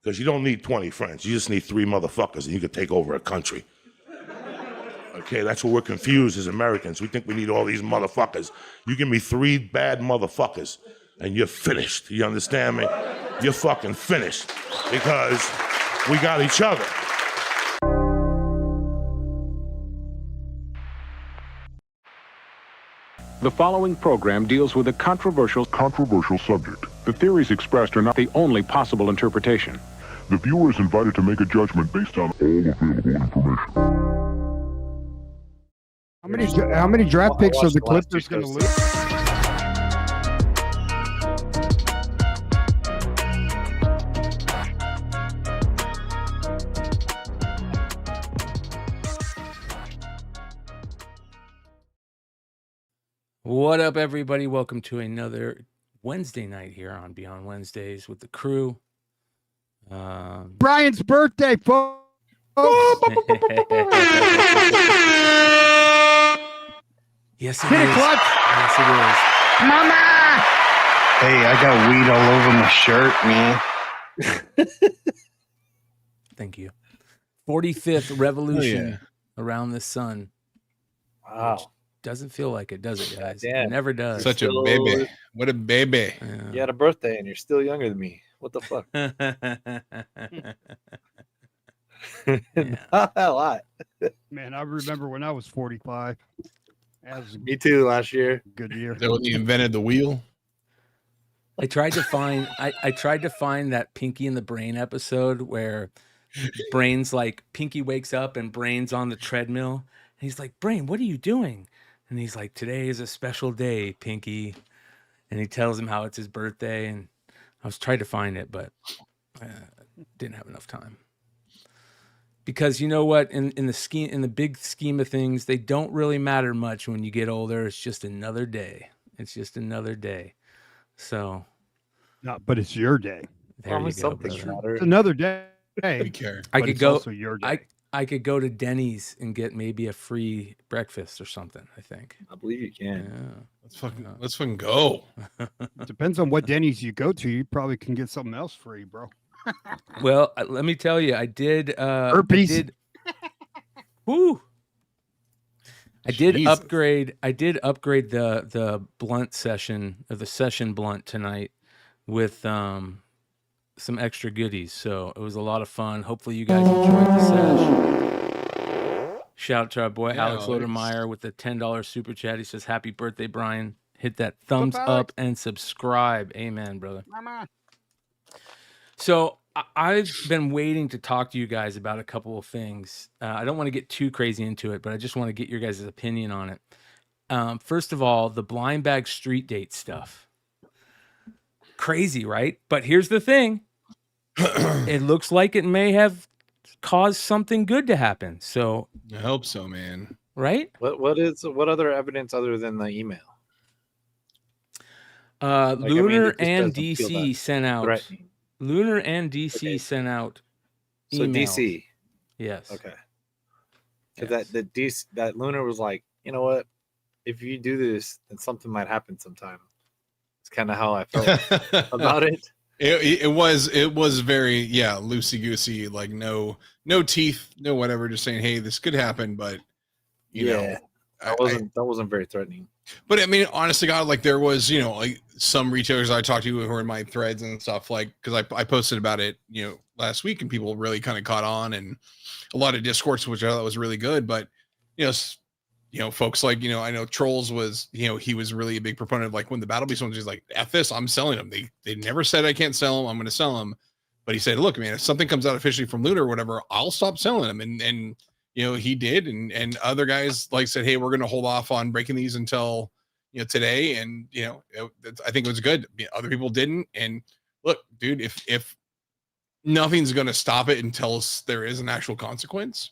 Because you don't need 20 friends. You just need 3 motherfuckers and you could take over a country. Okay, that's what we're confused as Americans. We think we need all these motherfuckers. You give me 3 bad motherfuckers and you're finished. You understand me? You're fucking finished because we got each other. The following program deals with a controversial subject. The theories expressed are not the only possible interpretation. The viewer is invited to make a judgment based on all available information. How many draft picks are the Clippers going to lose? What up, everybody? Welcome to another Wednesday night here on Beyond Wednesdays with the crew. Bryan's birthday, folks. Yes, it Hit it, is. clutch. Yes, it is. Mama! Hey, I got weed all over my shirt, man. Thank you. 45th revolution around the sun. Wow. Doesn't feel like it, does it, guys? Damn. It never does. Such a baby. What a baby. You had a birthday and you're still younger than me. What the fuck? Not a lot. Man, I remember when I was 45. That was Me too, last year. a good year. Is that when you invented the wheel? I tried to find I tried to find that Pinky and the Brain episode where Brain's like, Pinky wakes up and Brain's on the treadmill. And he's like, Brain, what are you doing? And he's like, today is a special day, Pinky. And he tells him how it's his birthday. And I was trying to find it, but didn't have enough time. Because you know what? In the big scheme of things, they don't really matter much when you get older. It's just another day. It's just another day. So, No, but it's your day. there you go, Something brother. matter. It's another day. We care. I but could it's go. also your day. I could go to Denny's and get maybe a free breakfast or something. I think. I believe you Yeah. can. Let's fucking go. Depends on what Denny's you go to. You probably can get something else free, bro. Well, let me tell you, I did. Herpes. Woo! I did Jesus. upgrade. I did upgrade the blunt session or the session blunt tonight with some extra goodies. So it was a lot of fun. Hopefully you guys enjoyed the sesh. Shout out to our boy Yeah, Alex Alex. Lodermeyer with the $10 super chat. He says, "Happy birthday, Brian! Hit that thumbs Alex. up and subscribe." Amen, brother. Mama. So I've been waiting to talk to you guys about a couple of things. I don't want to get too crazy into it, but I just want to get your guys' opinion on it. First of all, the blind bag street date stuff. Crazy, right? But here's the thing. It looks like it may have caused something good to happen. So, I hope so, man. right? What other evidence other than the email? Lunar it just and doesn't feel DC that sent out. threatening. Lunar and DC Okay. sent out. So emails. DC. Yes. Okay. 'Cause Yes. that Lunar was like, you know what? If you do this, then something might happen sometime. It's kind of how I felt about it. It was very loosey goosey, like no teeth, no whatever, just saying, hey, this could happen, but you know, That wasn't very threatening. But I mean, honestly, God, like there was, like some retailers I talked to who were in my threads and stuff, like because I posted about it, last week, and people really kind of caught on, and a lot of discourse, which I thought was really good. But folks like I know Trolls was he was really a big proponent of like when the Battle Beast ones, he's like, F this, I'm selling them. They never said I can't sell them. I'm going to sell them. But he said, look, man, if something comes out officially from Lunar or whatever, I'll stop selling them. And he did, and other guys like said, hey, we're going to hold off on breaking these until today. And I think it was good. Other people didn't. And look, dude, if nothing's going to stop it until there is an actual consequence.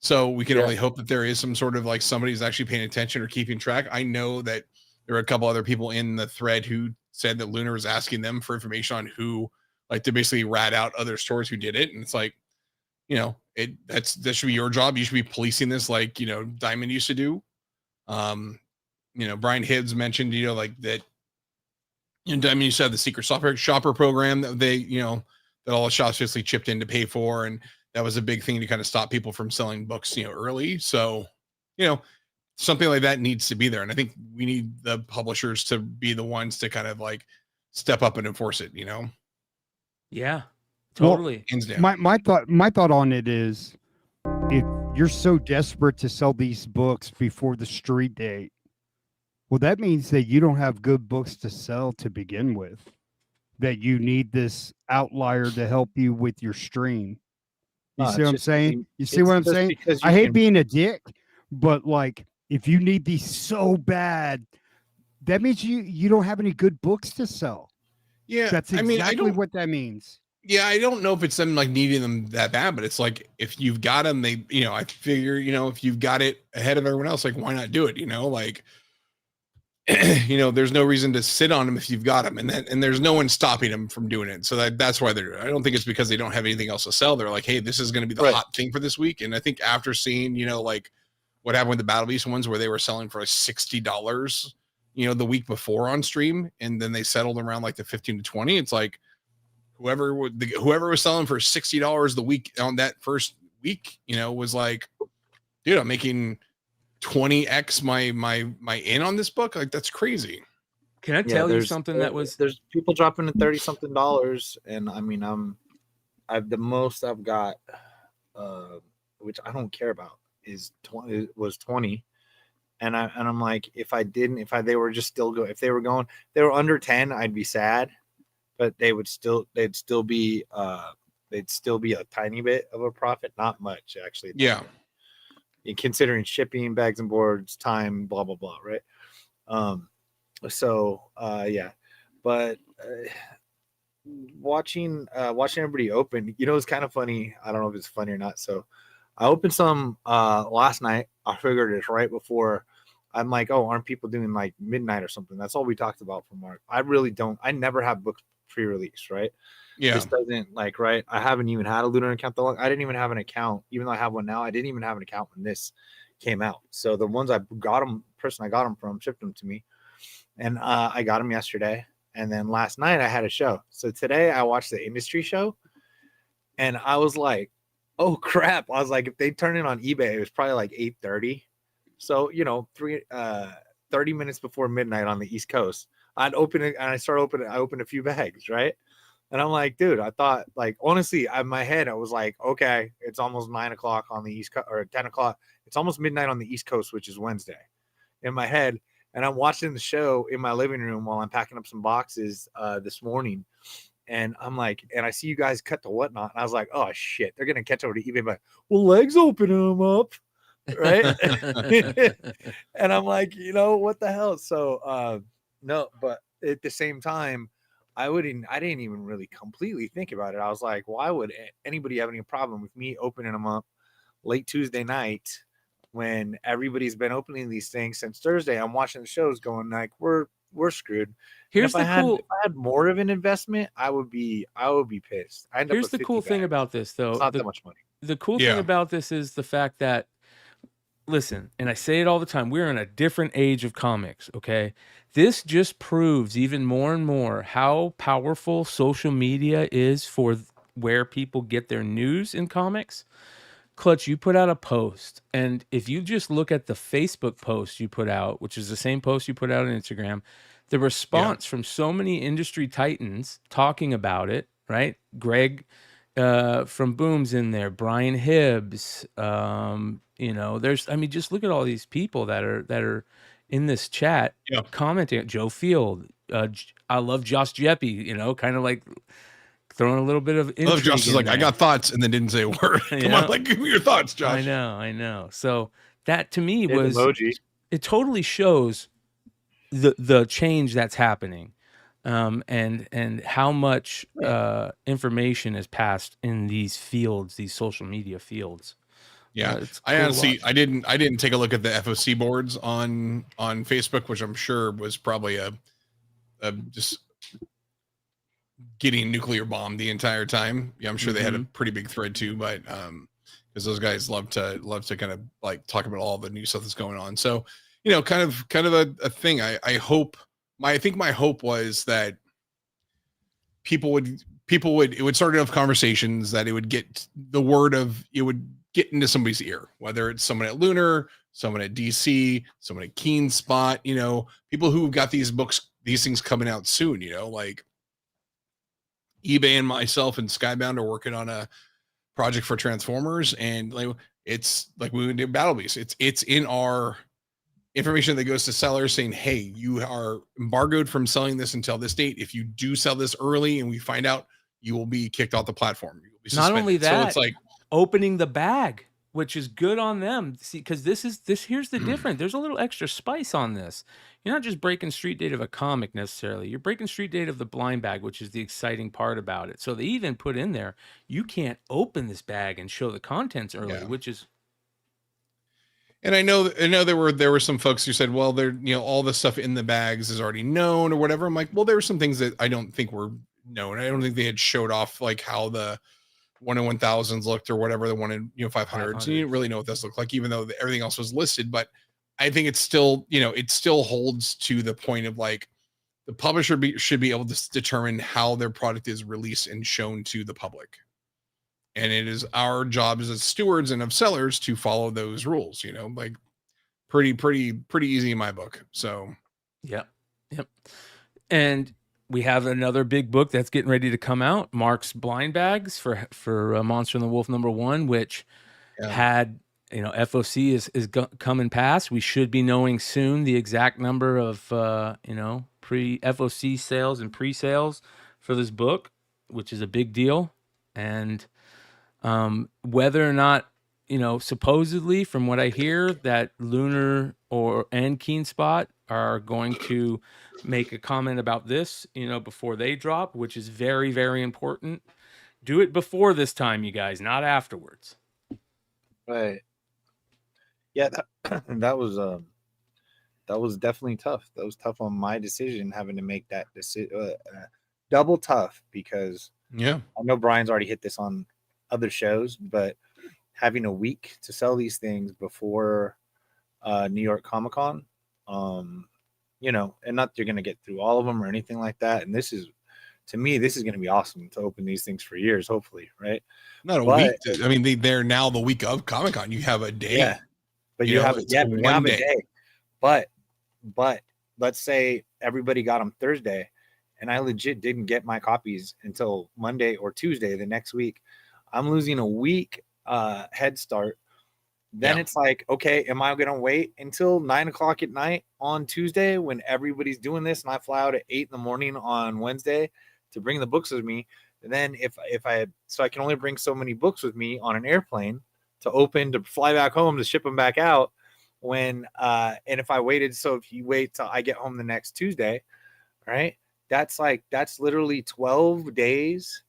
So we can only hope that there is some sort of like somebody's actually paying attention or keeping track. I know that there were a couple other people in the thread who said that Lunar was asking them for information on who, like, to basically rat out other stores who did it. And it's like, that should be your job. You should be policing this, like, Diamond used to do. Brian Hibbs mentioned, Diamond used to have the secret shopper program that they, that that all the shops basically chipped in to pay for, and that was a big thing to kind of stop people from selling books, early. So, something like that needs to be there, and I think we need the publishers to be the ones to kind of like step up and enforce it. Yeah, Well, totally. Hands down. My thought on it is, if you're so desperate to sell these books before the street date, well, that means that you don't have good books to sell to begin with. That you need this outlier to help you with your stream. You No, see it's what I'm just 'cause saying? You see what I'm just saying? because you I hate can- being a dick, but like, if you need these so bad, that means you don't have any good books to sell. Yeah, That's I mean, exactly what that means. Yeah, I don't know if it's them like needing them that bad, but it's like if you've got them, they, I figure, if you've got it ahead of everyone else, like why not do it? Like, there's no reason to sit on them if you've got them, and there's no one stopping them from doing it. So that's why I don't think it's because they don't have anything else to sell. They're like, hey, this is going to be the hot thing for this week. And I think after seeing, like what happened with the Battle Beast ones where they were selling for $60, the week before on stream, and then they settled around like the 15 to 20. It's like, whoever was selling for $60 the week on that first week, was like, dude, I'm making 20x my in on this book. Like, that's crazy. Can I tell you something there's people dropping to $30-something, and I mean, the most I've got, which I don't care about, is 20. Was 20, and I'm like, if they were just still go, if they were going, they were under 10, I'd be sad. But they'd still be a tiny bit of a profit, not much actually. Yeah. Considering shipping, bags and boards, time, blah blah blah, right? Yeah. But watching everybody open, it's kind of funny. I don't know if it's funny or not. So I opened some last night. I figured it's right before. I'm like, oh, aren't people doing like midnight or something? That's all we talked about from Mark. I really don't. I never have books pre-release, right? Yeah. This doesn't like, right? I haven't even had a Lunar account that long. I didn't even have an account, even though I have one now. I didn't even have an account when this came out. So the ones I got them, person I got them from shipped them to me, and I got them yesterday. And then last night I had a show. So today I watched the industry show, and I was like, oh crap! I was like, if they turn it on eBay, it was probably like 8:30. So 30 minutes before midnight on the East Coast. I'd open it and I opened a few bags, right? And I'm like, dude, I thought, like, honestly, in my head, I was like, okay, it's almost 9 o'clock on the East Coast, or 10 o'clock. It's almost midnight on the East Coast, which is Wednesday in my head. And I'm watching the show in my living room while I'm packing up some boxes this morning. And I'm like, and I see you guys cut the whatnot. And I was like, oh shit, they're going to catch over to eBay. But, well, legs open them up. Right. And I'm like, what the hell? So, no, but at the same time, I didn't even really completely think about it. I was like, why would anybody have any problem with me opening them up late Tuesday night when everybody's been opening these things since Thursday? I'm watching the shows going like, we're screwed. If I had more of an investment, I would be pissed. Here's the cool thing about this, though. It's not that much money. The cool thing about this is the fact that, listen, and I say it all the time, we're in a different age of comics, okay? This just proves even more and more how powerful social media is for where people get their news in comics. Clutch, you put out a post, and if you just look at the Facebook post you put out, which is the same post you put out on Instagram, the response from so many industry titans talking about it, right? Greg from Boom's in there, Bryan Hibbs, just look at all these people that are in this chat commenting. Joe Field, I love Josh Jeppy, kind of like throwing a little bit of intrigue. I love Josh is like, I got thoughts, and then didn't say a word. Come on, like, give me your thoughts, Josh. I know. So that to me was emoji. It totally shows the change that's happening, and how much information is passed in these fields, these social media fields. Yeah, I honestly, I didn't take a look at the FOC boards on Facebook, which I'm sure was probably a just getting nuclear bombed the entire time. Yeah, I'm sure they had a pretty big thread too, but because those guys love to kind of like talk about all the new stuff that's going on. So, kind of a thing. I think my hope was that people would it would start enough conversations that it would get the word of it would get into somebody's ear, whether it's someone at Lunar, someone at DC, someone at Keen Spot, you know, people who've got these books, these things coming out soon, you know, like eBay and myself and Skybound are working on a project for Transformers, and like it's like we did Battle Beast. It's in our information that goes to sellers saying, hey, you are embargoed from selling this until this date. If you do sell this early and we find out, you will be kicked off the platform. You will be Not only suspended. that, so it's like opening the bag, which is good on them. See, because here's the difference. There's a little extra spice on this. You're not just breaking street date of a comic necessarily. You're breaking street date of the blind bag, which is the exciting part about it. So they even put in there, you can't open this bag and show the contents early, Yeah. which is. And I know there were some folks who said, well, they're, you know, all the stuff in the bags is already known or whatever. I'm like, well, there were some things that I don't think were known. I don't think they had showed off like how the 1 in 1000s looked or whatever, the 1 in 500s. You didn't really know what this looked like, even though everything else was listed. But I think it's still, you know, it still holds to the point of like the publisher should be able to determine how their product is released and shown to the public. And it is our job as stewards and of sellers to follow those rules, you know, like pretty easy in my book. So, Yep. And we have another big book that's getting ready to come out, Mark's Blind Bags for Monster and the Wolf #1, which had, you know, FOC is coming past. We should be knowing soon the exact number of, you know, pre-FOC sales and pre-sales for this book, which is a big deal. And whether or not, you know, supposedly from what I hear that Lunar and Keen Spot are going to make a comment about this, you know, before they drop, which is very, very important. Do it before this time, you guys, not afterwards. Right. Yeah, that was definitely tough. That was tough on my decision, having to make that decision. Double tough, because yeah, I know Brian's already hit this on other shows, but having a week to sell these things before New York Comic Con, you know, and not you're going to get through all of them or anything like that. And this is, to me, this is going to be awesome to open these things for years, hopefully, right? Not a week. I mean, they're now the week of Comic Con. You have a day. Yeah, but you have a day. But let's say everybody got them Thursday, and I legit didn't get my copies until Monday or Tuesday the next week. I'm losing a week head start. Then it's like, okay, am I going to wait until 9:00 at night on Tuesday when everybody's doing this, and I fly out at 8 a.m. on Wednesday to bring the books with me? And then so I can only bring so many books with me on an airplane to open, to fly back home, to ship them back out. And if I waited, so if you wait till I get home the next Tuesday, right? That's literally 12 days.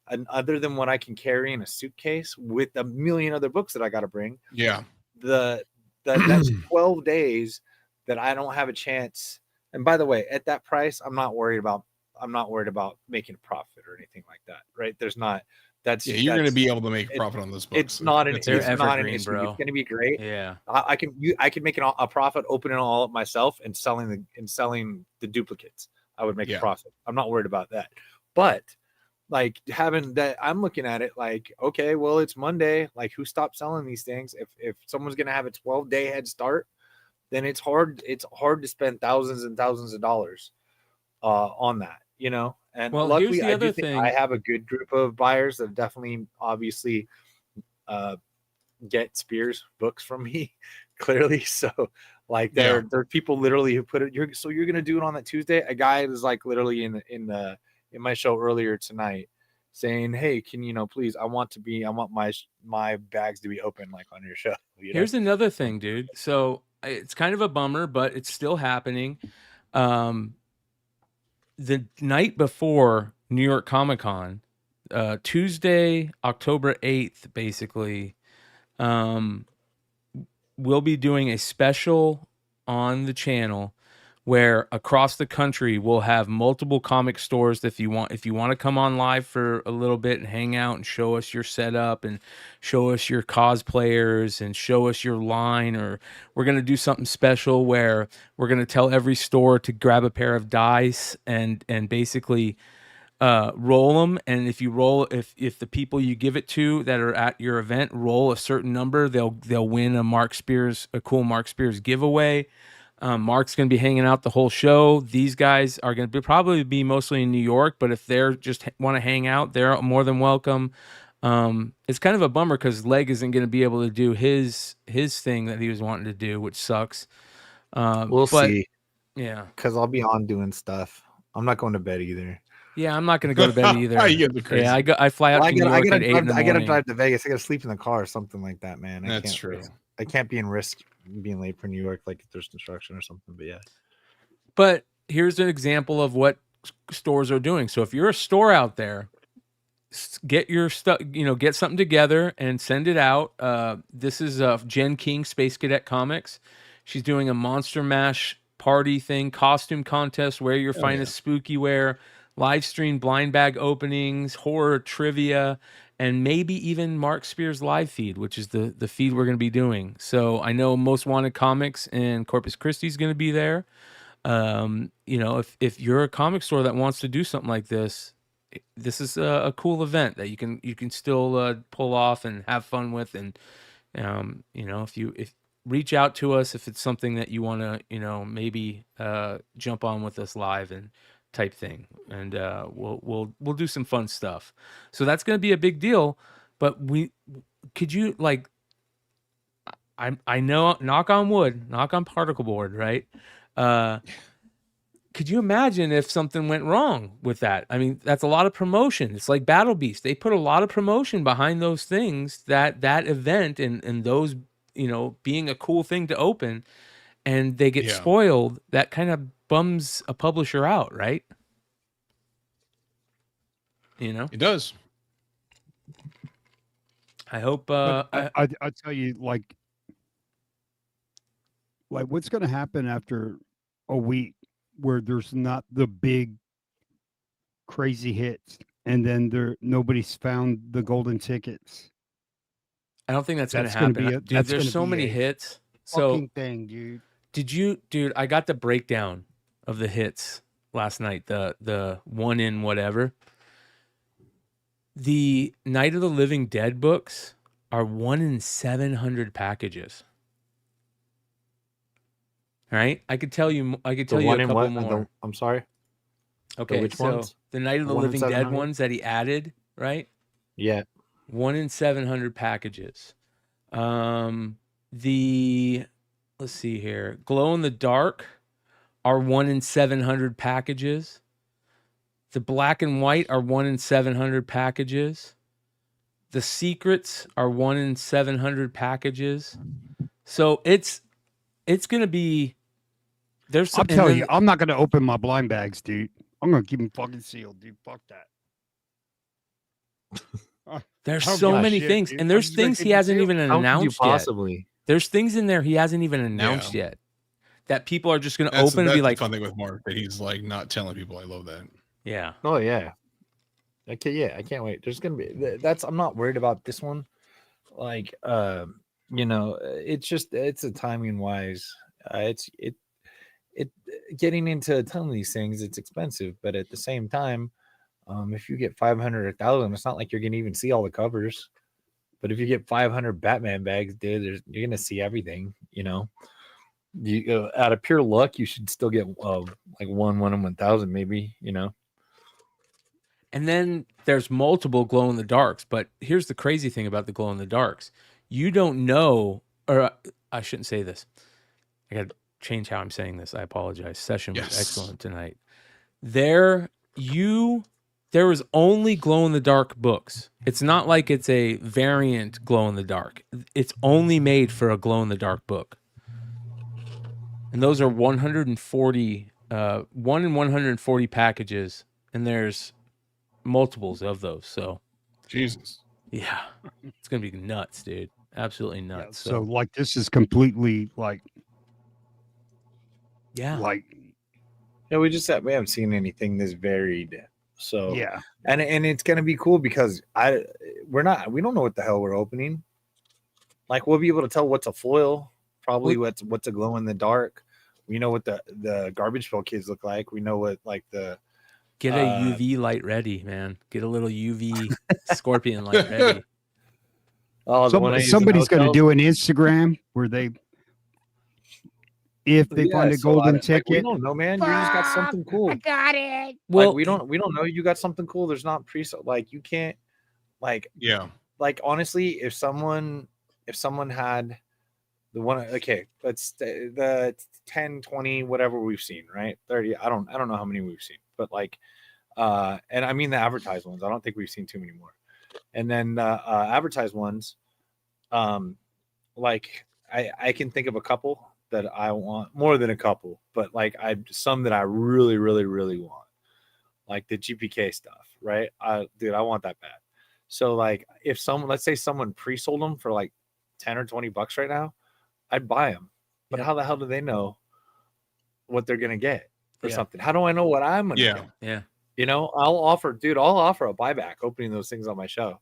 And other than what I can carry in a suitcase with a million other books that I got to bring. Yeah. That's 12 days that I don't have a chance. And by the way, at that price, I'm not worried about making a profit or anything like that. Right. There's not, you're going to be able to make a profit on those books. It's not an issue. It's going to be great. Yeah. I can make a profit opening all up myself and selling the duplicates. I would make a profit. I'm not worried about that. But like having that, I'm looking at it like, okay, well, it's Monday. Like, who stopped selling these things? If someone's going to have a 12-day head start, then it's hard to spend thousands and thousands of dollars on that, you know? And luckily, I have a good group of buyers that definitely, obviously, get Spears books from me, clearly. So, like, there are people literally who put it. So you're gonna do it on that Tuesday. A guy was like literally in my show earlier tonight, saying, "Hey, can you please? I want my bags to be open like on your show." You know? Here's another thing, dude. So it's kind of a bummer, but it's still happening. The night before New York Comic Con, Tuesday, October 8th, basically, we'll be doing a special on the channel where across the country we'll have multiple comic stores. If you want to come on live for a little bit and hang out and show us your setup and show us your cosplayers and show us your line, or we're going to do something special where we're going to tell every store to grab a pair of dice and basically roll them, and if the people you give it to that are at your event roll a certain number, they'll win a cool Mark Spears giveaway. Mark's going to be hanging out the whole show. These guys are going to probably be mostly in New York, but if they're just want to hang out, they're more than welcome. It's kind of a bummer because Leg isn't going to be able to do his thing that he was wanting to do, which sucks. We'll but, see. Yeah, because I'll be on doing stuff. I'm not going to bed either. Yeah, I'm not going to go to bed either. You gotta be crazy. Yeah, I fly out to New York at 8 in the morning. I got to drive to Vegas. I got to sleep in the car or something like that, man. That's true. I can't be in risk being late for New York, like if there's construction or something. But yeah. But here's an example of what stores are doing. So if you're a store out there, get your stuff, get something together and send it out. This is Jen King, Space Cadet Comics. She's doing a Monster Mash party thing, costume contest, wear your finest spooky wear, live stream blind bag openings, horror trivia, and maybe even Mark Spears live feed, which is the feed we're going to be doing. So I know Most Wanted Comics and Corpus Christi is going to be there. If you're a comic store that wants to do something like this, this is a cool event that you can still pull off and have fun with. And if reach out to us if it's something that you want to maybe jump on with us live and type thing, and we'll do some fun stuff. So that's going to be a big deal. But I know, knock on wood, knock on particle board, right? Could you imagine if something went wrong with that? I mean, that's a lot of promotion. It's like Battle Beast. They put a lot of promotion behind those things, that event and those, being a cool thing to open, and they get spoiled. That kind of bums a publisher out, right? It does. I hope I tell you, like what's going to happen after a week where there's not the big crazy hits, and then nobody's found the golden tickets. I don't think that's going to happen. Dude, there's so many hits. So thing, dude. Dude, I got the breakdown of the hits last night, the one in whatever. The Night of the Living Dead books are 1 in 700 packages. Right? I could tell you a couple more. I'm sorry. Okay, which ones? The Night of the Living Dead ones that he added, right? Yeah. 1 in 700 packages. Let's see here. Glow in the Dark are 1 in 700 packages. The Black and White are 1 in 700 packages. The Secrets are 1 in 700 packages. So it's going to be. I'll tell you, I'm not going to open my blind bags, dude. I'm going to keep them fucking sealed, dude. Fuck that. There's so many things, dude. And there's things he hasn't even announced yet. There's things in there he hasn't even announced yet that people are just going to open and be like. That's the fun thing with Mark, that he's like not telling people. I love that. Yeah. Oh yeah. Okay. Yeah, I can't wait. There's gonna be I'm not worried about this one. Like, it's a timing wise. It getting into a ton of these things, it's expensive, but at the same time, if you get 500 or 1,000, it's not like you're gonna even see all the covers. But if you get 500 Batman bags, dude, you're gonna see everything. You out of pure luck, you should still get like 1 in 1,000, maybe. And then there's multiple glow in the darks. But here's the crazy thing about the glow in the darks: you don't know, or I shouldn't say this. I got to change how I'm saying this. I apologize. Session was excellent tonight. There was only glow in the dark books. It's not like it's a variant glow in the dark. It's only made for a glow in the dark book. And those are 140, 1 in 140 packages, and there's multiples of those. So, Jesus, yeah, it's gonna be nuts, dude. Absolutely nuts. Yeah, so like, this is completely like, we haven't seen anything this varied. So yeah, and it's gonna be cool because we don't know what the hell we're opening. Like, we'll be able to tell what's a foil. Probably what's a glow in the dark. We know what the garbage pail kids look like. We know what like the Get a UV light ready, man. Get a little UV scorpion light ready. Oh, the one I use in Somebody's going to hotels? do an Instagram where they, if they Yeah, find a so I golden don't- like, we ticket, don't know, man. You just got something cool. got it. Well, Like, we don't know you got something cool. There's not like you can't like Yeah. honestly, if someone had the one, okay, let's the 10, 20, whatever we've seen, right? 30, I don't know how many we've seen, but like and I mean the advertised ones. I don't think we've seen too many more. And then the advertised ones, like I can think of a couple that I want, more than a couple, but like some that I really, really, really want, like the GPK stuff, right? Dude, I want that bad. So like, if someone, let's say someone pre-sold them for like 10 or 20 bucks right now, I'd buy them. But how the hell do they know what they're gonna get or something? How do I know what I'm gonna get? Yeah. You know, I'll offer a buyback opening those things on my show.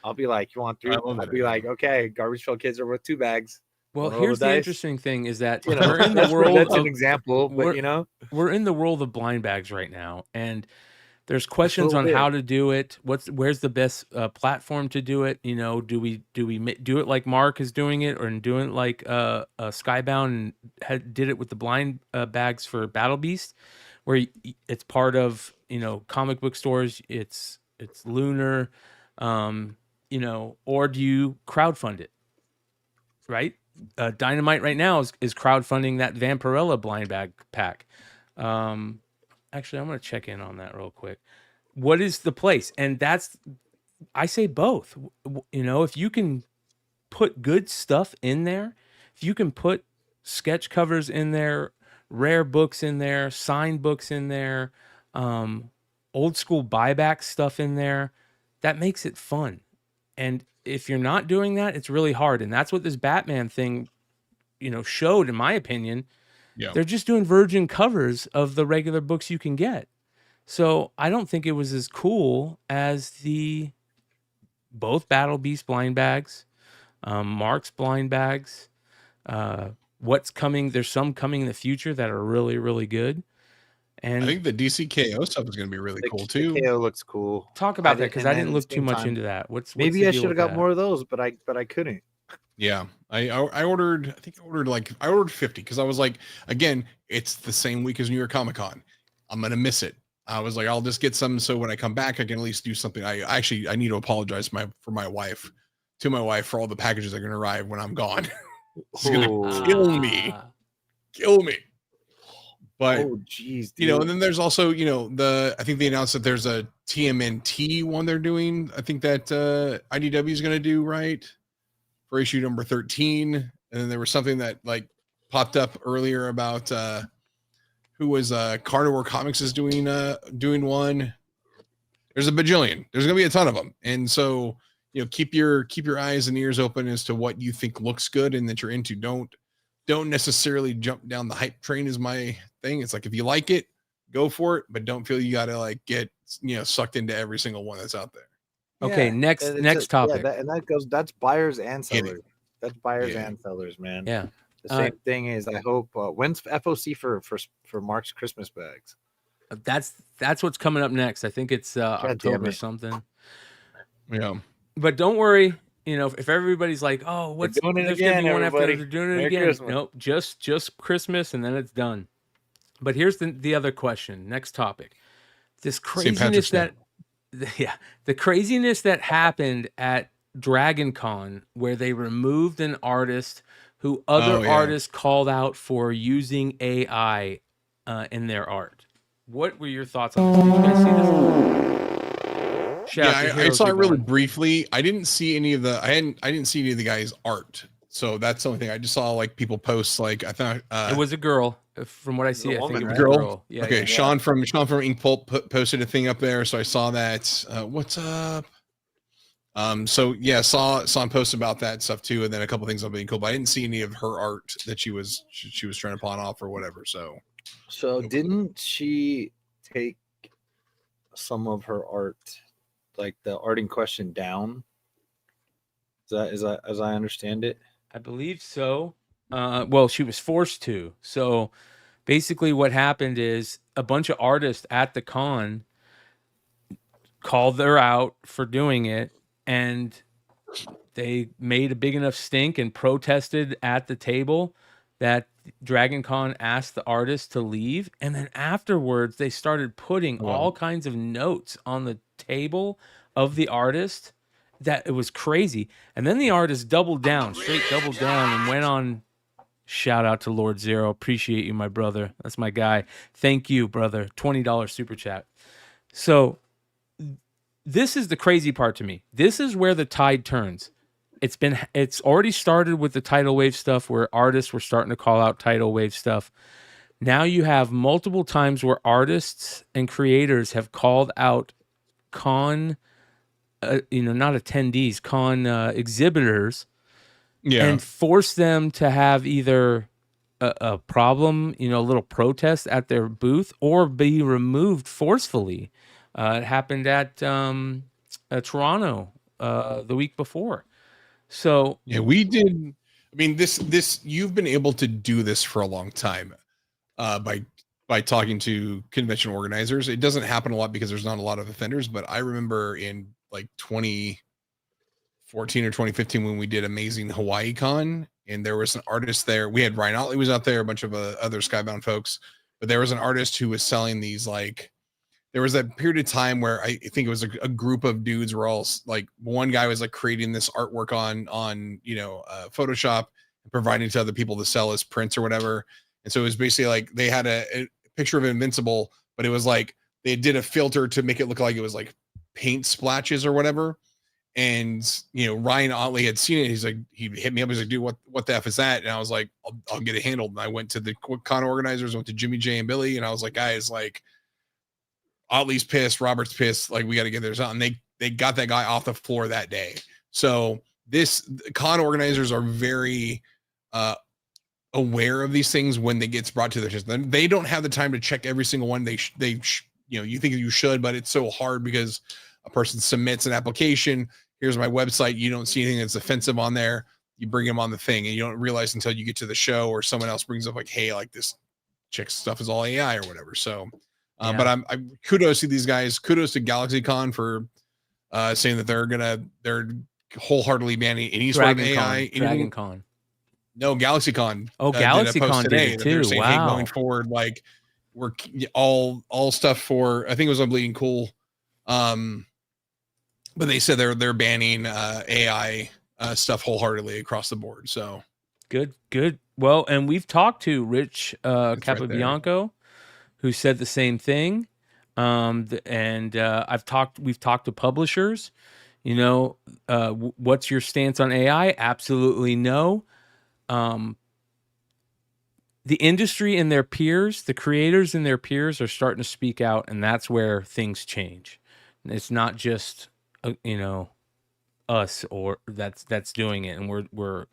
I'll be like, you want 3? I'll be like, okay, garbage pail kids are worth 2 bags. Well, Wanna roll here's the the dice? interesting thing is that You know, we're in the that's world an of example, but you know, we're in the world of blind bags right now, and there's questions little on bit. how to do it. Where's the best platform to do it? You know, do we do it like Mark is doing it, or doing it like Skybound and did it with the blind bags for Battle Beast, where it's part of, you know, comic book stores. It's Lunar, you know, or do you crowdfund it? Right? Dynamite right now is crowdfunding that Vampirella blind bag pack. Actually, I'm going to check in on that real quick. What is the place? And I say both. You know, if you can put good stuff in there, if you can put sketch covers in there, rare books in there, signed books in there, old school buyback stuff in there, that makes it fun. And if you're not doing that, it's really hard. And that's what this Batman thing, you know, showed, in my opinion. Yeah. They're just doing virgin covers of the regular books you can get. So I don't think it was as cool as both Battle Beast blind bags, Mark's blind bags. What's coming? There's some coming in the future that are really, really good. And I think the DCKO stuff is going to be really cool too. KO looks cool. Talk about that, because I didn't look too much into that. Maybe I should have got more of those, but I couldn't. Yeah, I ordered. I ordered 50 because I was like, again, it's the same week as New York Comic Con. I'm gonna miss it. I was like, I'll just get some so when I come back, I can at least do something. I need to apologize to my wife for all the packages that are gonna arrive when I'm gone. It's gonna kill me. But geez, you know, and then there's also, you know, I think they announced that there's a TMNT one they're doing. I think that IDW is gonna do, right, for issue number 13. And then there was something that like popped up earlier about who was Carnivore Comics is doing one. There's a bajillion. There's gonna be a ton of them. And so, you know, keep your eyes and ears open as to what you think looks good and that you're into. Don't necessarily jump down the hype train is my thing. It's like, if you like it, go for it, but don't feel you gotta like get, you know, sucked into every single one that's out there. Okay, next topic. That's buyers and sellers. That's buyers and sellers, man. Yeah. The same thing is, I hope when's FOC for Mark's Christmas bags? That's what's coming up next. I think it's October it. something. Yeah. But don't worry, you know, if everybody's like, oh, what's doing it there's again, gonna be one everybody. after, they're doing it Merry again. Christmas. Nope, just Christmas and then it's done. But here's the other question. Next topic. This craziness the craziness that happened at Dragon Con, where they removed an artist who other artists called out for using AI in their art. What were your thoughts on that? Did you guys see this? I saw it really briefly. I didn't see any of I didn't see any of the guy's art. So that's the only thing. I just saw like people post like, I thought it was a girl. From what I see, I think it was a girl. Yeah, okay, yeah. Sean from Ink Pulp posted a thing up there, so I saw that. What's up? So yeah, saw him post about that stuff too, and then a couple things on being cool. But I didn't see any of her art that she was trying to pawn off or whatever. So didn't she take some of her art, like the art in question, down? Is that as I understand it? I believe so. Well, she was forced to. So basically what happened is a bunch of artists at the con called her out for doing it, and they made a big enough stink and protested at the table that Dragon Con asked the artist to leave. And then afterwards, they started putting all kinds of notes on the table of the artist that it was crazy. And then the artist doubled down, straight doubled down, and went on. Shout out to Lord Zero. Appreciate you, my brother. That's my guy. Thank you, brother. $20 super chat. So this is the crazy part to me. This is where the tide turns. It's already started with the tidal wave stuff where artists were starting to call out tidal wave stuff. Now you have multiple times where artists and creators have called out con, not attendees, con exhibitors, and forced them to have either a problem, a little protest at their booth, or be removed forcefully. It happened at Toronto the week before. So yeah, we did. I mean, this you've been able to do this for a long time by talking to convention organizers. It doesn't happen a lot because there's not a lot of offenders, but I remember in like 2014 or 2015 when we did Amazing Hawaii Con, and there was an artist there. We had Ryan Otley was out there, a bunch of other Skybound folks, but there was an artist who was selling these there was that period of time where I think it was a group of dudes were all like, one guy was like creating this artwork on Photoshop and providing to other people to sell as prints or whatever. And so it was basically like they had a picture of Invincible, but it was like they did a filter to make it look like it was like paint splashes or whatever. And Ryan Otley had seen it. He's like, he hit me up. He's like, dude, what the F is that? And I was like, I'll get it handled. And I went to the con organizers, went to Jimmy J and Billy, and I was like, guys, like, Otley's pissed, Robert's pissed, like we got to get theirs out. And they got that guy off the floor that day. So con organizers are very aware of these things when they gets brought to their attention. They don't have the time to check every single one. You think you should, but it's so hard because a person submits an application. Here's my website. You don't see anything that's offensive on there. You bring them on the thing and you don't realize until you get to the show or someone else brings up like, hey, like this chick's stuff is all AI or whatever. So but I'm kudos to these guys. Kudos to GalaxyCon for saying that they're wholeheartly banning any sort of AI. Dragon Con. No, GalaxyCon. Oh, GalaxyCon did it too. Saying, wow. Hey, going forward, like we're all stuff for. I think it was on Bleeding Cool. But they said they're banning AI stuff wholeheartely across the board. So good. Well, and we've talked to Rich Capobianco, who said the same thing. We've talked to publishers, what's your stance on AI? Absolutely no. The industry and their peers, the creators and their peers are starting to speak out, and that's where things change. It's not just, us or that's doing it. And we're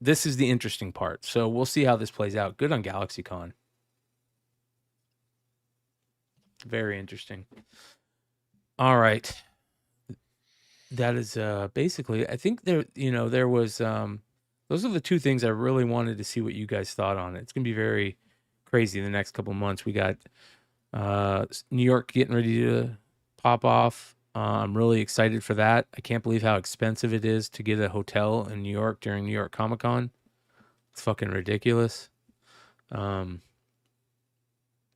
this is the interesting part. So we'll see how this plays out. Good on GalaxyCon. Very interesting. All right. That is basically, I think there was those are the two things I really wanted to see what you guys thought on it. It's going to be very crazy in the next couple of months. We got New York getting ready to pop off. I'm really excited for that. I can't believe how expensive it is to get a hotel in New York during New York Comic Con. It's fucking ridiculous. Even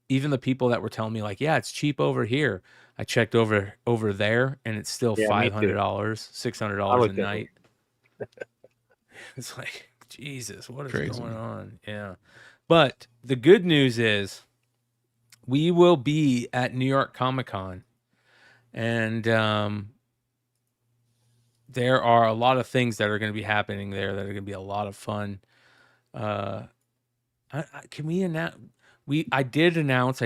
the people that were telling me like, yeah, it's cheap over here. I checked over there and it's still $500, $600 a night. It's like, Jesus, what is Crazy. going on? Yeah. But the good news is we will be at New York Comic Con. And there are a lot of things that are going to be happening there that are going to be a lot of fun. Can we announce? I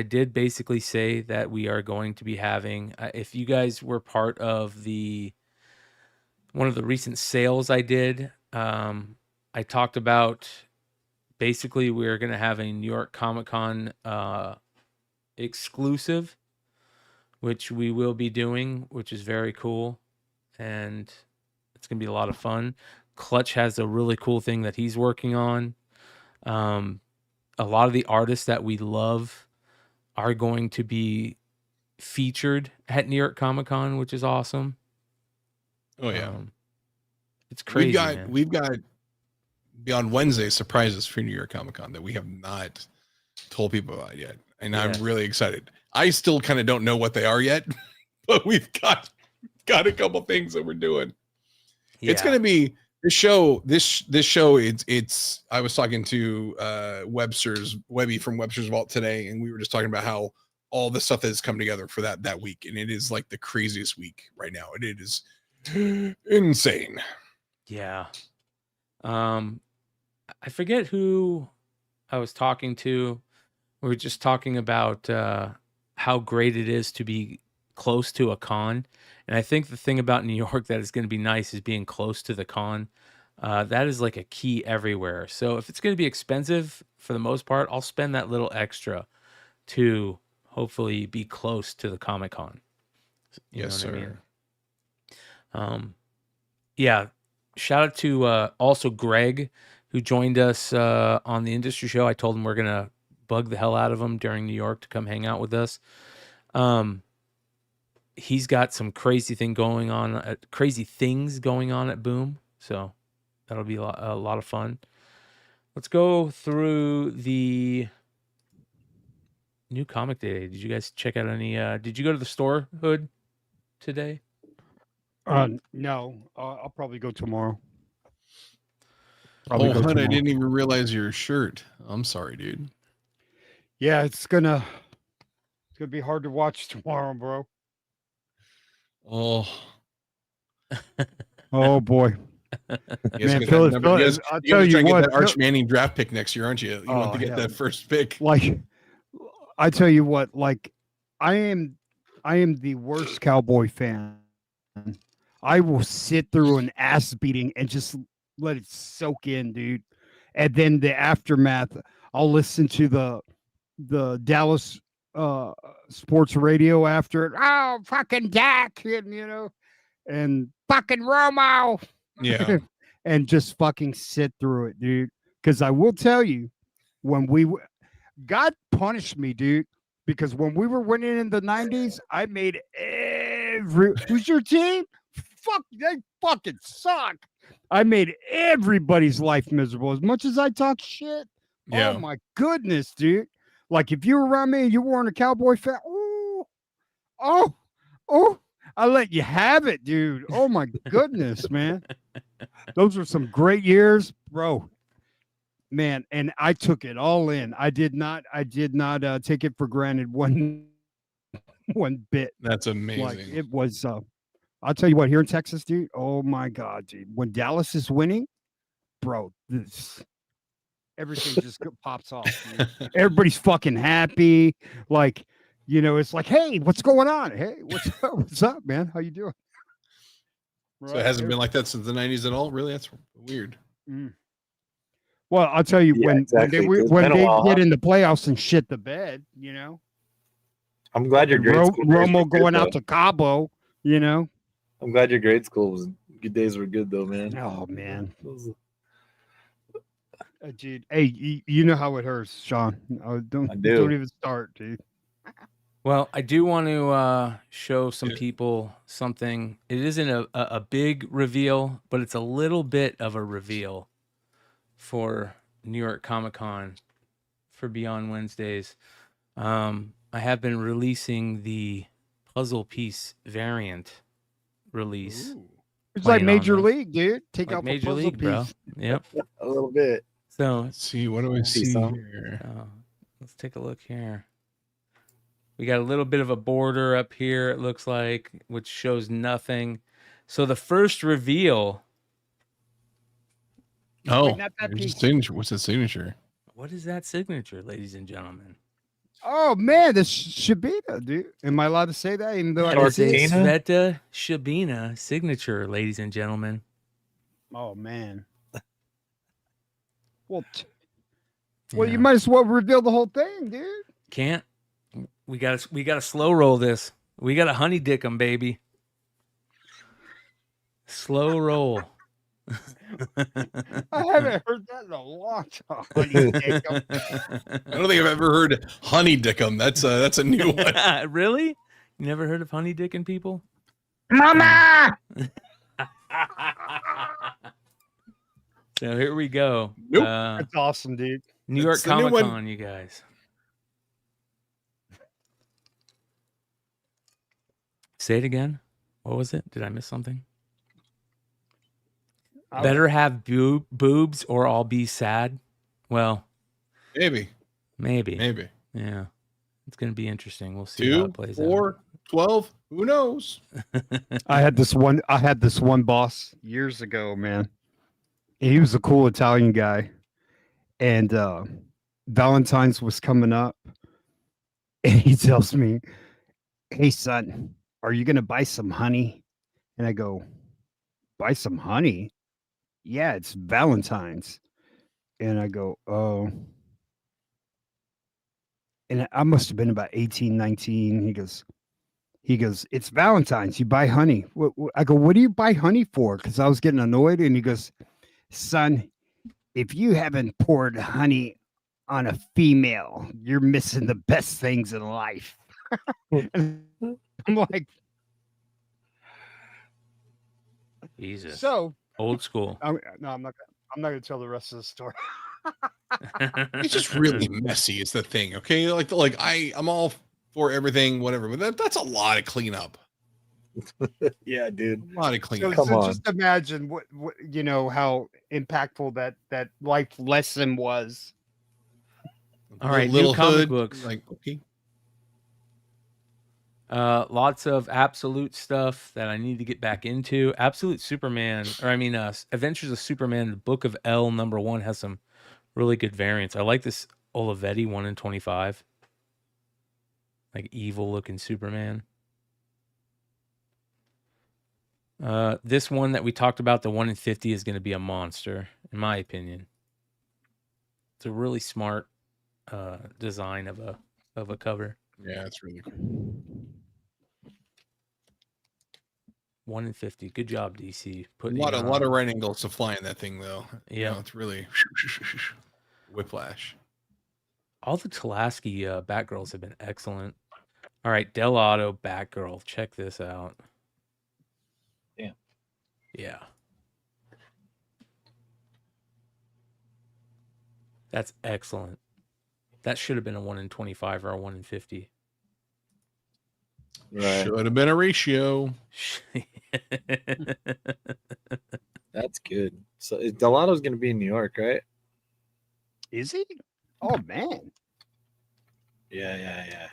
did basically say that we are going to be having, if you guys were part of one of the recent sales I did, I talked about basically we're going to have a New York Comic Con exclusive, which we will be doing, which is very cool. And it's going to be a lot of fun. Clutch has a really cool thing that he's working on. a lot of the artists that we love are going to be featured at New York Comic Con, which is awesome. Oh yeah. It's crazy, man. We've got beyond Wednesday surprises for New York Comic Con that we have not told people about yet. And Yes. I'm really excited. I still kind of don't know what they are yet, but we've got a couple things that we're doing. It's going to be this show. This show. It's. I was talking to Webby from Webster's Vault today, and we were just talking about how all the stuff that has come together for that week, and it is like the craziest week right now. And it is insane. Yeah. I forget who I was talking to. We were just talking about how great it is to be close to a con. And I think the thing about New York that is going to be nice is being close to the con. That is like a key everywhere. So if it's going to be expensive for the most part, I'll spend that little extra to hopefully be close to the Comic Con. Yes, sir. Yeah. Shout out to also Greg, who joined us on the industry show. I told him we're going to bug the hell out of him during New York to come hang out with us. He's got some crazy things going on at Boom. So that'll be a lot of fun. Let's go through the new comic day. Did you guys check out any? Did you go to the store, Hood, today? No. I'll probably go tomorrow. Oh, Hood, I didn't even realize your shirt. I'm sorry, dude. Yeah, it's gonna be hard to watch tomorrow, bro. Oh. Oh boy. Man, Phyllis, I'll tell you what, that Arch Manning draft pick next year, aren't you? You want to get that first pick. Like, I tell you what, like, I am the worst Cowboy fan. I will sit through an ass beating and just let it soak in, dude. And then the aftermath, I'll listen to the Dallas sports radio after it. Oh, fucking Dak, and fucking Romo. Yeah. And just fucking sit through it, dude. Because I will tell you, God punished me, dude. Because when we were winning in the 90s, I made who's your team? Fuck, they fucking suck. I made everybody's life miserable. As much as I talk shit, yeah. Oh my goodness, dude. Like if you were around me and you weren't a Cowboy fan, oh, I let you have it, dude. Oh my goodness, man. Those were some great years, bro. Man, and I took it all in. I did not take it for granted one bit. That's amazing. Like it was I'll tell you what, here in Texas, dude. Oh my God, dude. When Dallas is winning, bro, everything just pops off. Dude. Everybody's fucking happy. Like, it's like, hey, what's going on? Hey, what's up, man? How you doing? So it hasn't been like that since the 90s at all? Really? That's weird. Mm. Well, I'll tell you, when they get in the playoffs and shit the bed, I'm glad your grade school Romo going out to Cabo, I'm glad your grade school days were good though, man. Oh man. Dude, hey, you know how it hurts, Sean. Don't even start, dude. Well, I do want to show some people something. It isn't a big reveal, but it's a little bit of a reveal for New York Comic Con for Beyond Wednesdays. I have been releasing the puzzle piece variant release. Ooh. It's like Major League, dude. Take out Major League, bro. Yep. A little bit. So let's see. What do I see here? Let's take a look here. We got a little bit of a border up here, it looks like, which shows nothing. So the first reveal. Oh, signature. What's the signature? What is that signature, ladies and gentlemen? Oh man, this Shabina, dude. Am I allowed to say that? Even though it's a Sveta Shabina signature, ladies and gentlemen. Oh man. Well, you might as well reveal the whole thing, dude. Can't. We gotta slow roll this. We gotta honey dick them, baby. Slow roll. I haven't heard that in a long time. Honey dickum. I don't think I've ever heard honey dickum. That's a new one. Really? You never heard of honey dicking people? Mama! So here we go. Nope. That's awesome, dude. New York That's the new Comic one. Con, you guys. Say it again. What was it? Did I miss something? Better have boobs or I'll be sad. Well, Maybe. Yeah. It's going to be interesting. We'll see how 2, it plays 4, 12. Who knows? out. I had this one boss years ago, man. He was a cool Italian guy. And Valentine's was coming up. And he tells me, "Hey son, are you gonna buy some honey?" And I go, "Buy some honey?" "Yeah, it's Valentine's." And I go, "Oh." And I must have been about 18, 19. He goes, "It's Valentine's. You buy honey." I go, "What do you buy honey for?" Because I was getting annoyed. And he goes, "Son, if you haven't poured honey on a female, you're missing the best things in life." And I'm like, Jesus. so Old school. I'm not gonna tell the rest of the story. It's just really messy. Is the thing, okay? Like I'm all for everything, whatever, but that's a lot of cleanup. Yeah, dude. A lot of So, cleanup. Come on. just imagine what how impactful that life lesson was. All right, Little new comic hood, books. like okay. Lots of absolute stuff that I need to get back into. Absolute Superman, Adventures of Superman, the Book of L #1 has some really good variants. I like this Olivetti 1 in 25. Like evil looking Superman. This one that we talked about, the 1 in 50, is going to be a monster, in my opinion. It's a really smart design of a cover. Yeah, it's really cool. 1 in 50. Good job, DC. A lot of right angles to fly in that thing, though. Yeah, It's really whiplash. all the Tulaski Batgirls have been excellent. All right, Del Auto Batgirl. Check this out. Damn. Yeah. That's excellent. That should have been a 1 in 25 or a 1 in 50. Right. Should have been a ratio. That's good. So Delato's going to be in New York, right? Is he? Oh man. Yeah.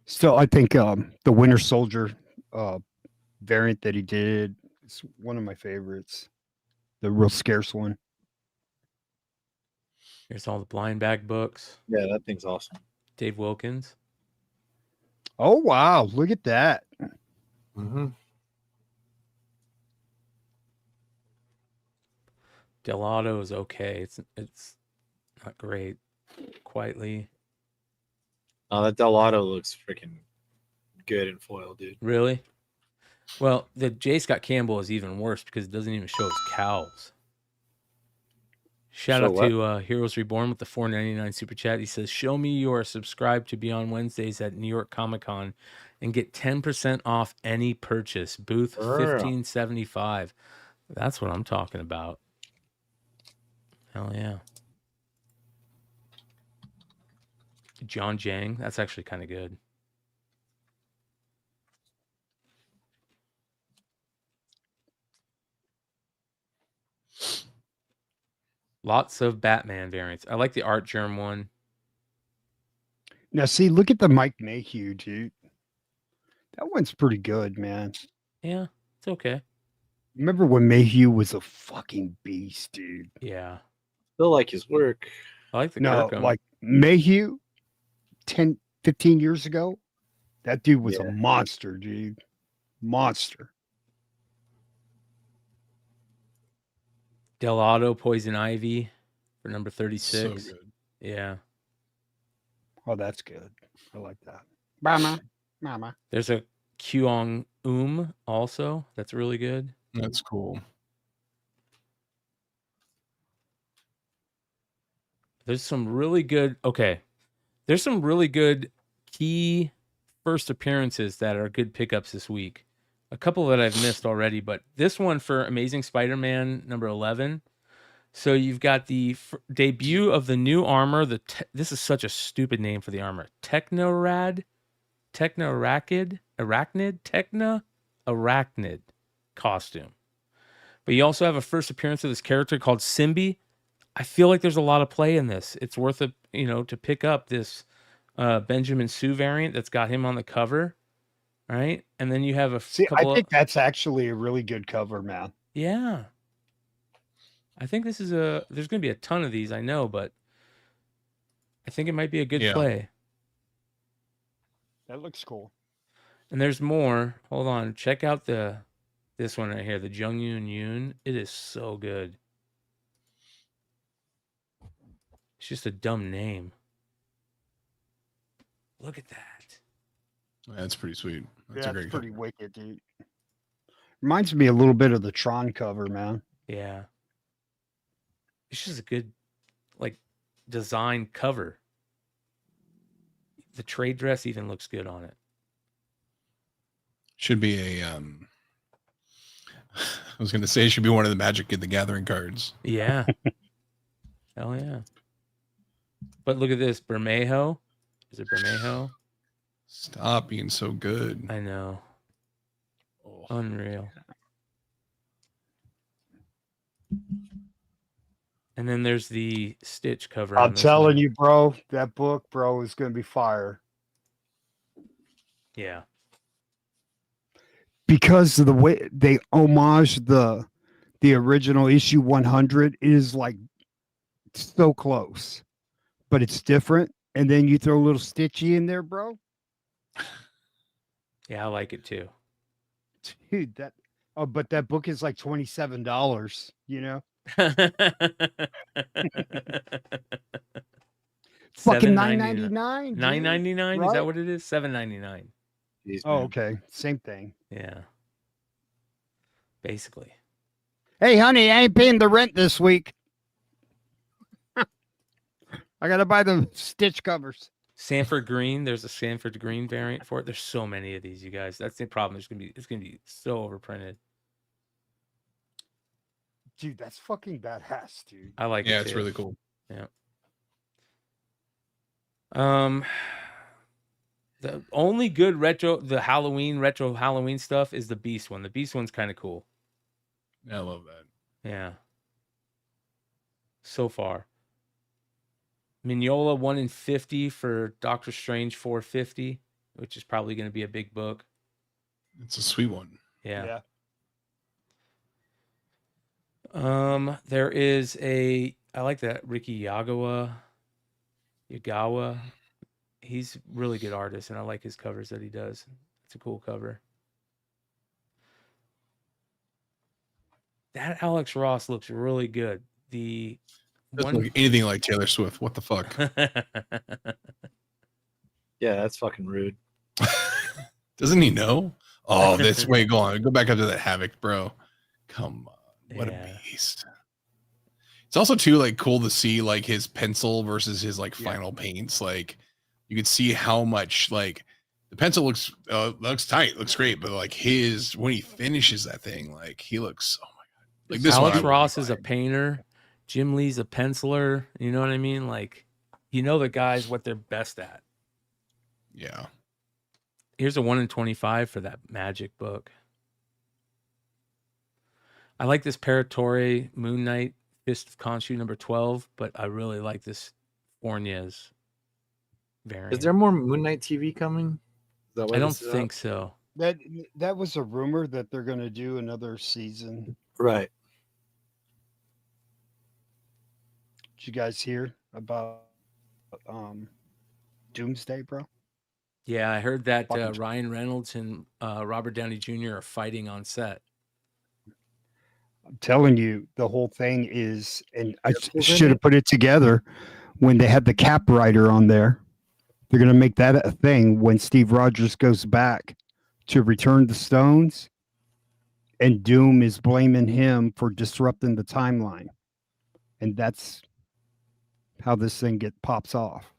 So I think the Winter Soldier variant that he did is one of my favorites. The real scarce one. Here's all the blind bag books. Yeah, that thing's awesome. Dave Wilkins. Oh wow, look at that. Mm-hmm. Del Auto is okay. It's not great. Quietly. Oh, that Delato looks freaking good in foil, dude. Really? Well, the J. Scott Campbell is even worse because it doesn't even show his cows. Shout So out what? to Heroes Reborn with the $4.99 super chat. He says, "Show me you are subscribed to be on Wednesdays at New York Comic Con and get 10% off any purchase. Booth 1575. That's what I'm talking about. Hell yeah. John Jang. That's actually kind of good. Lots of Batman variants. I like the Art Germ one. Now see, look at the Mike Mayhew, dude. That one's pretty good, man. Yeah, it's okay. Remember when Mayhew was a fucking beast, dude? Yeah. Still like his work. I like the No, Kirkham. like Mayhew 10, 15 years ago, that dude was a Yeah. monster, dude. Monster. Del Auto Poison Ivy for number 36. So good. Yeah. Oh, that's good. I like that. Mama. There's a Kyong also. That's really good. That's cool. There's some really good. Okay, there's some really good key first appearances that are good pickups this week. A couple that I've missed already, but this one for Amazing Spider-Man number 11. So you've got the debut of the new armor. This is such a stupid name for the armor. Arachnid costume. But you also have a first appearance of this character called Simbi. I feel like there's a lot of play in this. It's worth it, to pick up this Benjamin Sue variant that's got him on the cover, right? And then you have a I think that's actually a really good cover, man. Yeah. I think there's going to be a ton of these, I know, but I think it might be a good play. That looks cool. And there's more. Hold on. Check out this one right here, the Jung Yoon. It is so good. It's just a dumb name. Look at that. That's pretty sweet. That's a great pretty cover. wicked, dude. Reminds me a little bit of the Tron cover, man. Yeah. It's just a good, design cover. The trade dress even looks good on it. Should be a I was gonna say it should be one of the Magic the Gathering cards. Yeah. Hell yeah. But look at this. Bermejo. Is it Bermejo? Stop being so good. I know. Oh. Unreal. And then there's the Stitch cover. I'm telling you, bro, that book, bro, is going to be fire. Yeah. Because of the way they homage the original issue 100, it is so close, but it's different. And then you throw a little Stitchy in there, bro. Yeah, I like it too. Dude, but that book is like $27, Fucking $9.99. $9.99. Right? Is that what it is? $7.99. Oh, okay. Same thing. Yeah. Basically. Hey, honey, I ain't paying the rent this week. I gotta buy the Stitch covers. Sanford Green. There's a Sanford Green variant for it. There's so many of these, you guys. That's the problem. It's gonna be so overprinted. Dude, that's fucking badass, dude. I like it. Yeah, it's really cool. Yeah. The only good retro Halloween stuff is the Beast one. The Beast one's kind of cool. Yeah, I love that. Yeah. So far. Mignola 1 in 50 for Doctor Strange 450, which is probably going to be a big book. It's a sweet one. Yeah. There is I like that Ricky Yagawa. He's a really good artist, and I like his covers that he does. It's a cool cover. That Alex Ross looks really good. Doesn't look anything like Taylor Swift. What the fuck? Yeah, that's fucking rude. Doesn't he know? Oh, this way. Go on. Go back up to that Havoc, bro. Come on. What a beast. It's also too cool to see his pencil versus his final paints. You could see how much the pencil looks tight, looks great, but when he finishes that thing, he looks, oh my god. This Alex Ross is a painter. Jim Lee's a penciler. You know what I mean? The guys what they're best at. Yeah. Here's a 1 in 25 for that Magic book. I like this Paratori Moon Knight Fist of Khonshu number 12, but I really like this Fornes variant. Is there more Moon Knight TV coming? I don't think so. That was a rumor that they're going to do another season. Right. Did you guys hear about Doomsday, bro? Yeah, I heard that Ryan Reynolds and Robert Downey Jr. are fighting on set. I'm telling you, the whole thing is, and I should have put it together when they had the Cap writer on there. They're going to make that a thing when Steve Rogers goes back to return the stones, and Doom is blaming him for disrupting the timeline. And that's how this thing pops off.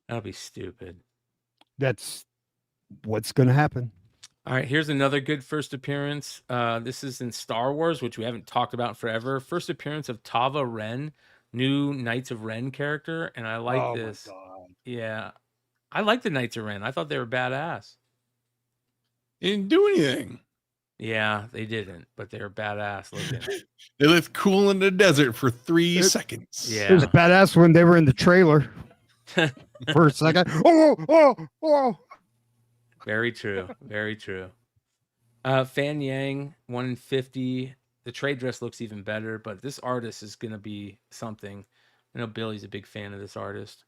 That'll be stupid. That's what's going to happen. All right, here's another good first appearance. This is in Star Wars, which we haven't talked about forever. First appearance of Tava Ren, new Knights of Ren character, and I like this. My God. Yeah, I like the Knights of Ren. I thought they were badass. They didn't do anything. Yeah, they didn't, but they were badass looking. They looked cool in the desert for 3 seconds. Yeah. It was badass when they were in the trailer for a second. Oh. Very true. Very true. Fan Yang, 1 in 50. The trade dress looks even better, but this artist is going to be something. I know Billy's a big fan of this artist.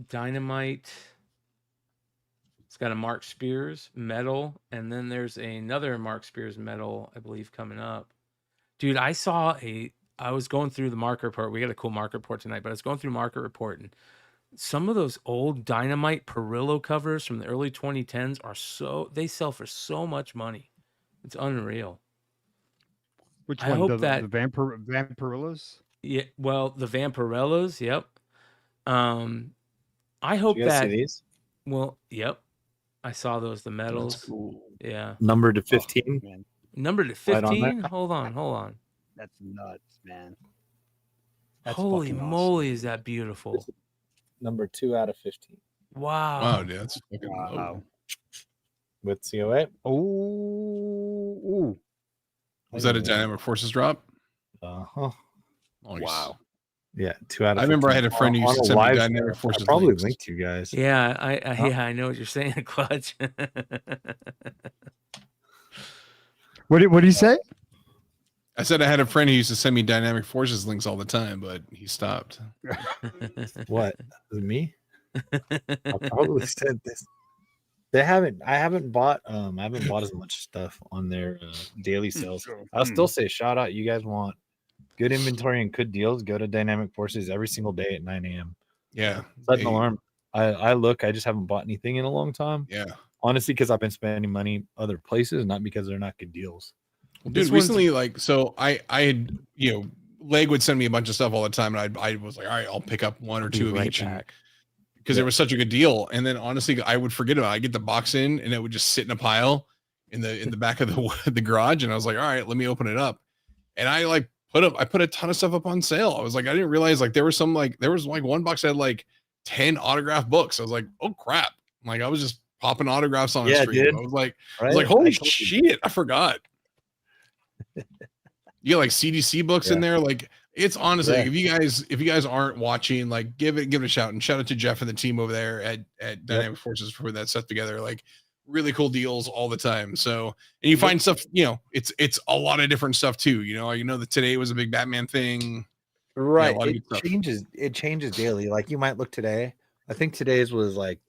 Dynamite. It's got a Mark Spears medal, and then there's another Mark Spears medal, I believe, coming up. Dude, I was going through the market report. We got a cool market report tonight, but I was going through market report, and some of those old Dynamite Perillo covers from the early 2010s they sell for so much money. It's unreal. Which I one? hope The that Vampirillas? Yeah, well, the Vampirellos, yep. I hope You guys that see these? well, yep. I saw those, the medals. That's cool. Yeah. Number to 15. Man, Number to Right on there. 15? Hold on. that's nuts, man. That's Holy fucking moly, awesome. is that beautiful. Number 2 out of 15 Wow. Wow, dude, that's fucking Wow. with COA. Oh. Was that a Dynamic Forces drop? Uh-huh. Nice. Wow. Yeah, 2 out of 15. I remember I had a friend who used to On a send me live Dynamic stream. Forces I probably links. linked you guys. Yeah, I know what you're saying, Clutch. What did he say? I said I had a friend who used to send me Dynamic Forces links all the time, but he stopped. What? Is it me? I probably said this. I haven't bought as much stuff on their daily sales. I'll still say shout out. You guys want good inventory and good deals, go to Dynamic Forces every single day at 9 a.m. Yeah. Set an alarm. I just haven't bought anything in a long time. Yeah. Honestly, because I've been spending money other places, not because they're not good deals. Well, dude, recently, I had, Leg would send me a bunch of stuff all the time, and I was like, all right, I'll pick up 1 or 2 of each, because it was such a good deal. And then honestly, I would forget about it. I get the box in, and it would just sit in a pile in the back of the garage, and I was like, all right, let me open it up, and I put a ton of stuff up on sale. I was like, I didn't realize there was one box that had like 10 autograph books. I was like, oh crap! Like I was just popping autographs on a stream. Dude. I was like, Right? holy shit, I forgot. You get like CDC books in there. Like it's honestly, if you guys aren't watching, like give it a shout, and shout out to Jeff and the team over there at Dynamic Forces for putting that stuff together. Like really cool deals all the time. So, and you find stuff, it's a lot of different stuff too. That today was a big Batman thing. Right. Yeah, It changes daily. Like you might look today. I think today's was like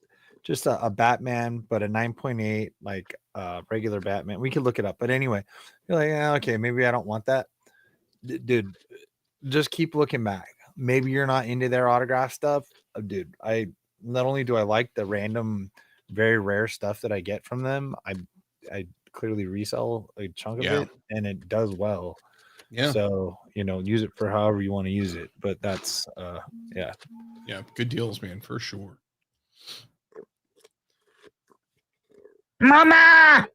just a Batman, but a 9.8, like regular Batman. We could look it up. But anyway, you're like, okay, maybe I don't want that. Dude, just keep looking back. Maybe you're not into their autograph stuff. Dude, I not only do I like the random, very rare stuff that I get from them, I clearly resell a chunk of it, and it does well. Yeah. So, use it for however you want to use it. But that's Yeah, good deals, man, for sure. Mama!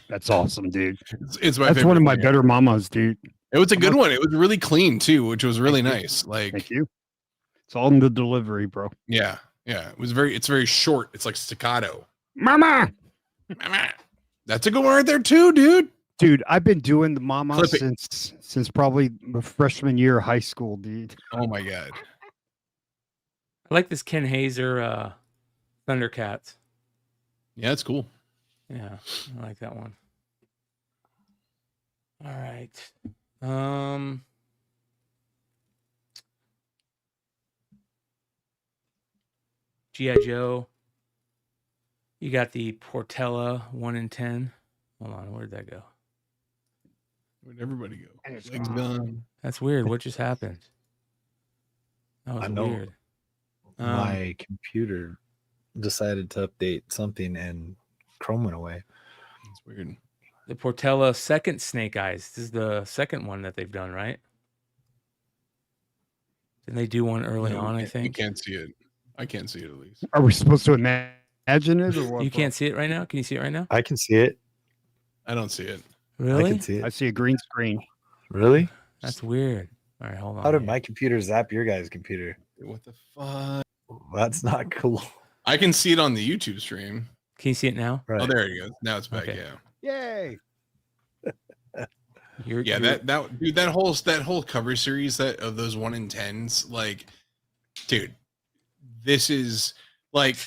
That's awesome, dude. It's my That's favorite one of my thing. better mamas, dude. It was a good one. It was really clean too, which was really nice. Like, Thank you. It's all in the delivery, bro. yeah. It's very short. It's like staccato. Mama! That's a good one right there too, dude. Dude, I've been doing the mama Clip it. since probably the freshman year of high school, dude. Oh my god. I like this Ken Hazer Thundercats. Yeah, it's cool. Yeah, I like that one. All right. G.I. Joe. You got the Portella 1 in 10. Hold on, where'd that go? Where'd everybody go? And it's Legs gone. gone. That's weird. What just happened? That was I know. weird. My computer decided to update something and Chrome went away. It's weird. The Portela second Snake Eyes. This is the second one that they've done, right? Didn't they do one early No, on, I we think? can't see it. I can't see it at least. Are we supposed to imagine it or what? You can't see it right now? Can you see it right now? I can see it. I don't see it. I Really? can see I it. see a green screen. Really? That's weird. All right, hold on. How did here. my computer zap your guys' computer? What the fuck? That's not cool. I can see it on the YouTube stream. Can you see it now? Right. Oh, there it goes. Now it's back. Okay. Yeah. Yay! Yeah, that dude, that whole cover series of those 1 in 10s, like, dude, this is like,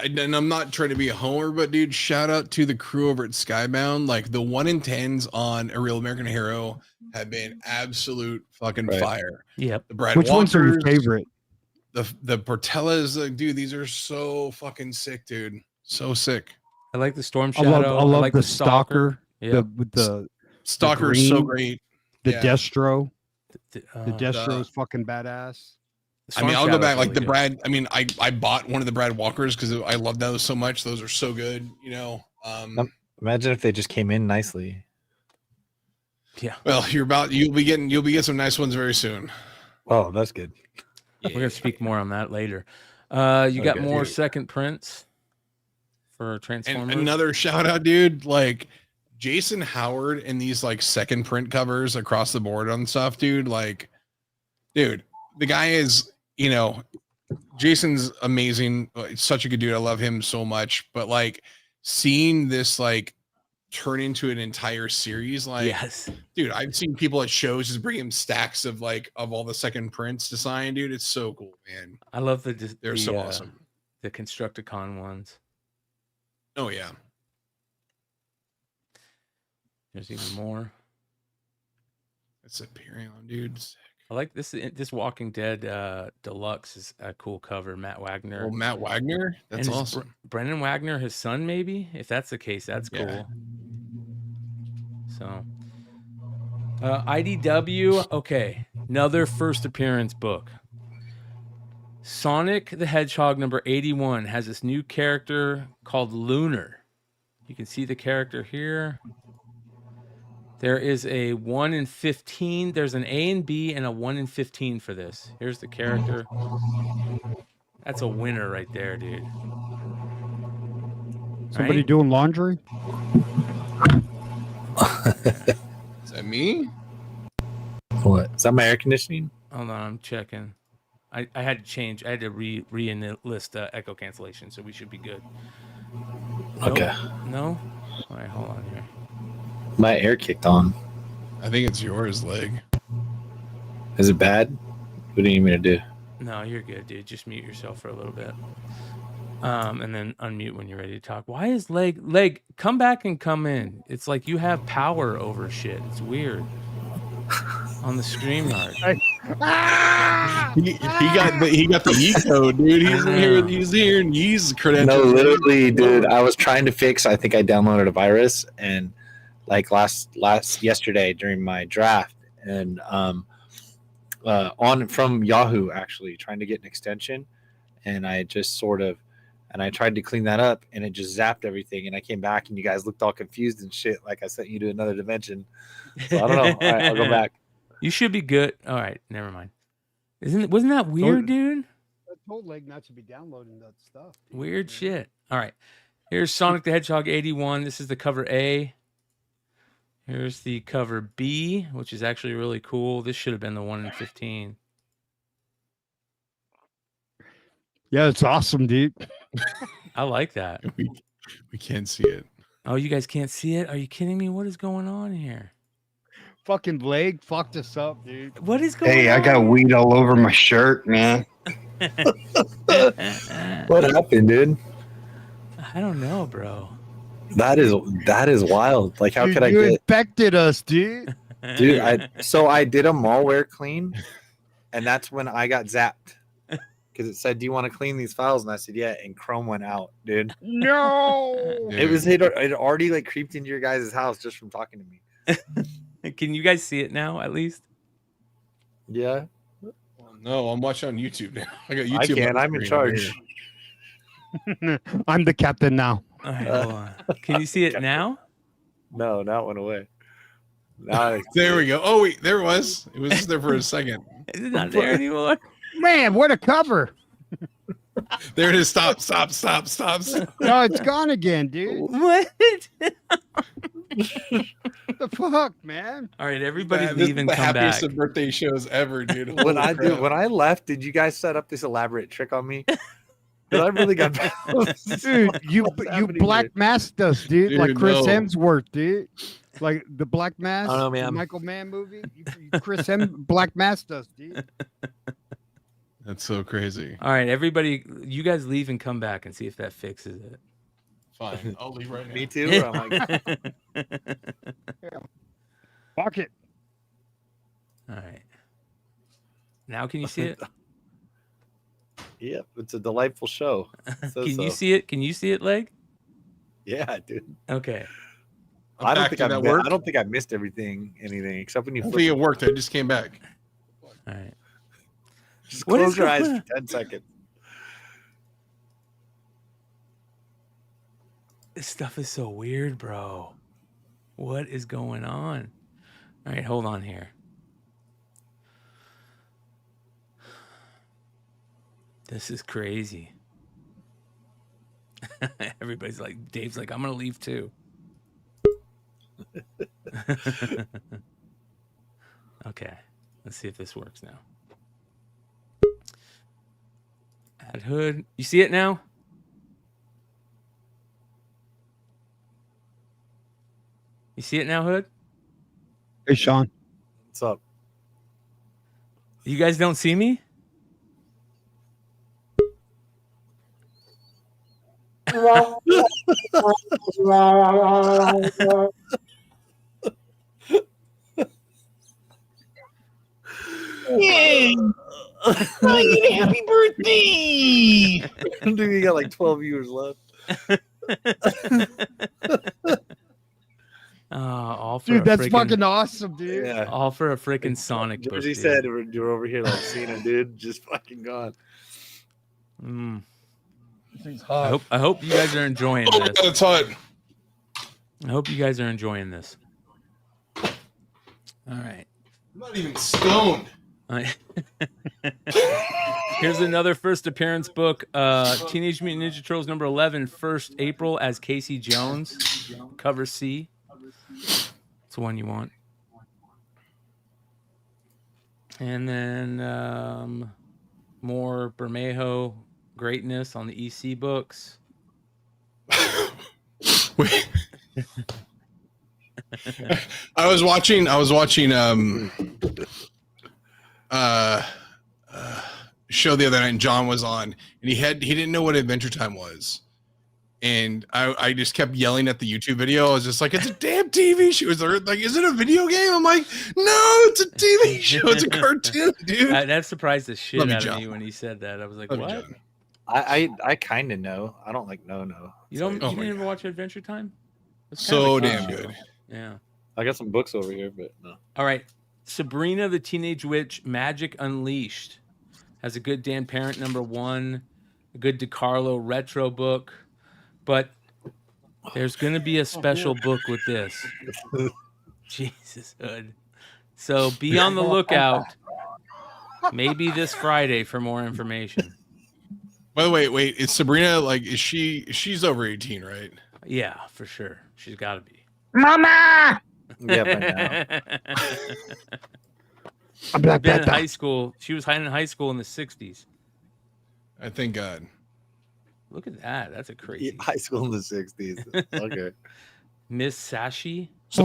and I'm not trying to be a homer, but dude, shout out to the crew over at Skybound. Like the 1 in 10s on A Real American Hero have been absolute fucking Right. fire. Yep. The Brad Which ones are your Walkers, favorite? The Portellas, like, dude, these are so fucking sick, dude. So sick. I like the Storm I Shadow. love like the Stalker. Yep. With the Stalker is so green, great. the Yeah. Destro. The, The Destro is fucking badass. I mean, I'll go Shadow's back like really the good. Brad. I mean, I bought one of the Brad Walkers because I love those so much. Those are so good, you know. Imagine if they just came in nicely. Yeah. Well, you'll be getting some nice ones very soon. Oh, that's good. We're gonna speak more on that later. You got Okay. more Dude. second prints for Transformers. And another shout out, dude. Like Jason Howard and these like second print covers across the board on stuff, dude. Like, dude, the guy is, you know, Jason's amazing. Such a good dude. I love him so much. But like seeing this like turn into an entire series, like, yes. dude, I've seen people at shows just bring him stacks of all the second prints to sign, dude. It's so cool, man. I love They're so awesome. The Constructicon ones. Oh yeah. There's even more. It's appearing on, dude. Sick. I like this. This Walking Dead Deluxe is a cool cover. Matt Wagner. Oh, Matt Wagner. That's And is awesome. Brendan Wagner, his son, maybe. If that's the case, that's Yeah. cool. So, IDW. Okay, another first appearance book. Sonic the Hedgehog number 81 has this new character called Lunar. You can see the character here. There is a 1 in 15. There's an A and B and a 1 in 15 for this. Here's the character. That's a winner right there, dude. Somebody Right? doing laundry? Is that me? What? Is that my air conditioning? Hold on, I'm checking. I had to change. I had to re-enlist echo cancellation, so we should be good. Nope. Okay. No? All right, hold on here. My air kicked on. I think it's yours, leg. Is it bad? What do you need me to do? No, you're good, dude. Just mute yourself for a little bit. And then unmute when you're ready to talk. Why is leg come back and come in? It's like you have power over shit. It's weird. On the StreamYard. He got the E code, dude. He's here and he's credentials. No, literally, dude. I was trying to fix. I think I downloaded a virus, and like yesterday during my draft, and on from Yahoo, actually trying to get an extension, and I just I tried to clean that up, and it just zapped everything, and I came back, and you guys looked all confused and shit, like I sent you to another dimension. So I don't know. All right, I'll go back. You should be good. All right, never mind. Wasn't that weird, dude? I told Leg not to be downloading that stuff. Weird shit. All right. Here's Sonic the Hedgehog 81. This is the cover A. Here's the cover B, which is actually really cool. This should have been the 1 in 15. Yeah, it's awesome, dude. I like that. We can't see it. Oh, you guys can't see it? Are you kidding me? What is going on here? Fucking Leg fucked us up, dude. What is going on? Hey, I got weed all over my shirt, man. What happened, dude? I don't know, bro. That is wild. Like, how Dude, could I you get, infected us, dude. dude? I did a malware clean, and that's when I got zapped because it said, "Do you want to clean these files?" And I said, "Yeah." And Chrome went out, dude. No. It already like creeped into your guys' house just from talking to me. Can you guys see it now? At least. Yeah, No, I'm watching on YouTube now. I got YouTube. I can. on the I'm in screen over charge. here. I'm the captain now. All right, hold on. Can you see it now? No, now it went away. Now There we go. Oh wait, there it was. It was just there for a second. Is it not there anymore? Man, what a cover. There it is. Stop. No, it's gone again, dude. What? What the fuck, man? All right, everybody Man, this leave is and the come happiest back. of birthday shows ever, dude. when Holy crap. when I left, did you guys set up this elaborate trick on me? Because I really got Dude, you black masked us, dude. Like Dude, Chris no. Hemsworth, dude. Like the Black Mask, I don't know, the man. Michael Mann movie. Chris Black masked us, dude. That's so crazy. All right, everybody, you guys leave and come back and see if that fixes it. Fine. I'll leave right now. Me too. I'm like, Fuck it. All right. Now can you see it? yep, it's a delightful show. So, Can you see it? Can you see it, Leg? Yeah, dude. Okay. I don't back. think Did that I work? don't think I missed anything except when you Hopefully flip. it worked. I just came back. All right. Just What close is your going eyes on? for 10 seconds. This stuff is so weird, bro. What is going on? All right, hold on here. This is crazy. Everybody's like, Dave's like, I'm going to leave too. Okay, let's see if this works now. Add hood. You see it now? You see it now, Hood? Hey, Sean. What's up? You guys don't see me? Happy birthday! Dude, you got like 12 viewers left. All for Dude, a that's freaking, fucking awesome, dude. Yeah. all for a freaking Sonic book. Jersey dude. said you're over here like Cena, dude. Just fucking gone. Mm. I hope you guys are enjoying Oh my this. god, it's hot. I hope you guys are enjoying this. All right. I'm not even stoned. Here's another first appearance book. Teenage Mutant Ninja Turtles number 11, 1st April as Casey Jones. Cover C. It's the one you want. And then more Bermejo greatness on the EC books. Wait. I was watching show the other night, and John was on, and he didn't know what Adventure Time was, and I just kept yelling at the YouTube video. I was just like, it's a damn TV show. Was like, is it a video game? I'm like, no, it's a TV show. It's a cartoon, dude. That surprised the shit Love you, out of John. me when he said that. I was like, Love you, what? John. I kind of know. I don't like no. You don't? Oh You my didn't ever God. watch Adventure Time? It's kinda So like a damn show. good. Yeah. I got some books over here, but no. All right. Sabrina the Teenage Witch Magic Unleashed has a good Dan Parent number 1, a good DiCarlo retro book, but there's going to be a special book with this. Jesus, Hood. So be on the lookout. Maybe this Friday for more information. By the way, wait, is Sabrina like? She's over 18, right? Yeah, for sure. She's got to be. Mama! Yeah, by now. I'm Black Been in Panther. high school. She was in high school in the 60s. I thank God. Look at that. That's a crazy. Yeah, high school in the 60s. Okay. Miss Sashi. So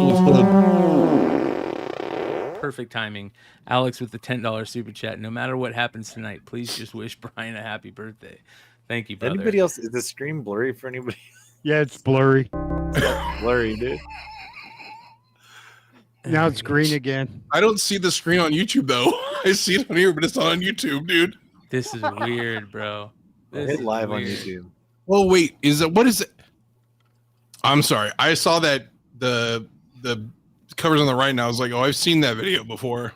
Perfect timing. Alex with the $10 super chat. No matter what happens tonight, please just wish Bryan a happy birthday. Thank you, brother. Anybody else? Is the stream blurry for anybody? Yeah, it's blurry. Blurry, dude. Now it's green again. I don't see the screen on YouTube though. I see it on here, but it's not on YouTube, dude. This is weird, bro. This Hit is live on weird. YouTube. Oh wait, what is it? I'm sorry. I saw that the covers on the right, and I was like, oh, I've seen that video before.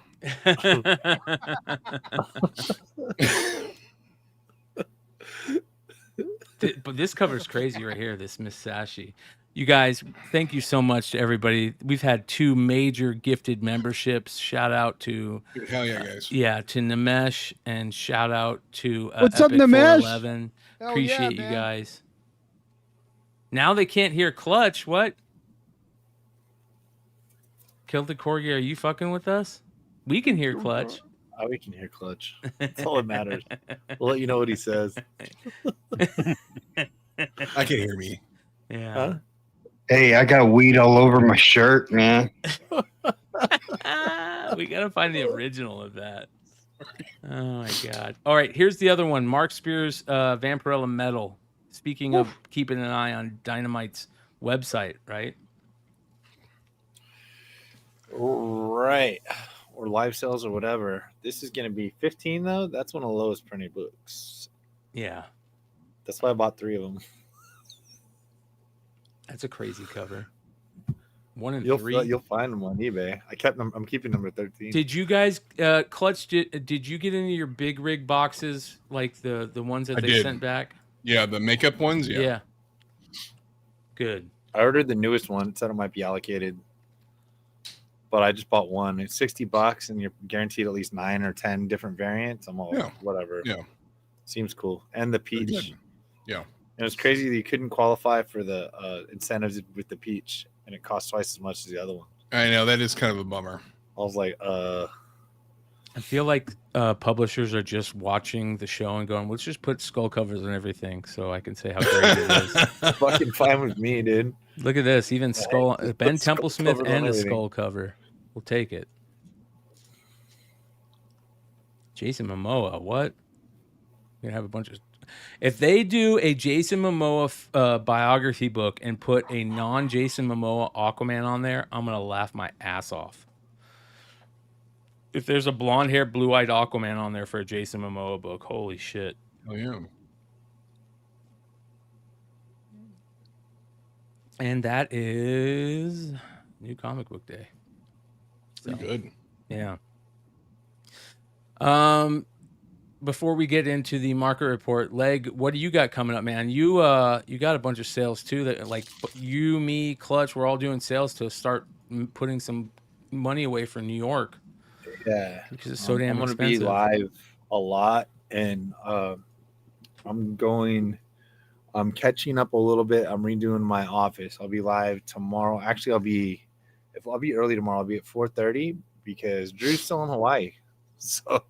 But this cover's crazy right here. This Miss Sashi. You guys, thank you so much to everybody. We've had 2 major gifted memberships. Shout out to Hell yeah, guys. to Namesh, and shout out to What's up, Epic Namesh? 411. Hell Appreciate yeah, you man. guys. Now they can't hear Clutch. What? Kill the Corgi. Are you fucking with us? We can hear Clutch. Oh, we can hear Clutch. That's all that matters. We'll let you know what he says. I can hear me. Yeah. Huh? Hey, I got weed all over my shirt, man. We gotta find the original of that. Oh my god! All right, here's the other one. Mark Spears, Vampirella Metal. Speaking of keeping an eye on Dynamite's website, right? Right. Or live sales or whatever. This is going to be 15 though. That's one of the lowest printed books. Yeah, That's why I bought 3 of them. that's a crazy cover. 1 in You'll 3. you'll find them on eBay. I kept them. I'm keeping number 13. Did you guys, Clutch? Did you get any of your big rig boxes, like the ones that I they did. sent back? Yeah, the makeup ones. Yeah. Good. I ordered the newest one. It said it might be allocated, but I just bought one. It's $60, and you're guaranteed at least 9 or 10 different variants. I'm all Yeah. whatever. Yeah. Seems cool. And the They're peach. good. Yeah. It was crazy that you couldn't qualify for the incentives with the peach, and it cost twice as much as the other one. I know that is kind of a bummer. I was like, I feel like publishers are just watching the show and going, let's just put skull covers on everything so I can say how great it is. fucking fine with me, dude. Look at this. Even skull, just Ben put skull Templesmith covers on and a everything. skull cover. We'll take it. Jason Momoa, what? We're going to have a bunch of... If they do a Jason Momoa biography book and put a non-Jason Momoa Aquaman on there, I'm going to laugh my ass off. If there's a blonde-haired, blue-eyed Aquaman on there for a Jason Momoa book, holy shit. Oh yeah. And that is New Comic Book Day. So, Pretty good. yeah. Before we get into the market report, Leg, what do you got coming up, man? You got a bunch of sales too. That like you, me, Clutch, we're all doing sales to start putting some money away for New York. Yeah, because it's so damn I'm expensive. gonna be live a lot, and I'm catching up a little bit. I'm redoing my office. I'll be live tomorrow. Actually, I'll be early tomorrow. I'll be at 4:30 because Drew's still in Hawaii. So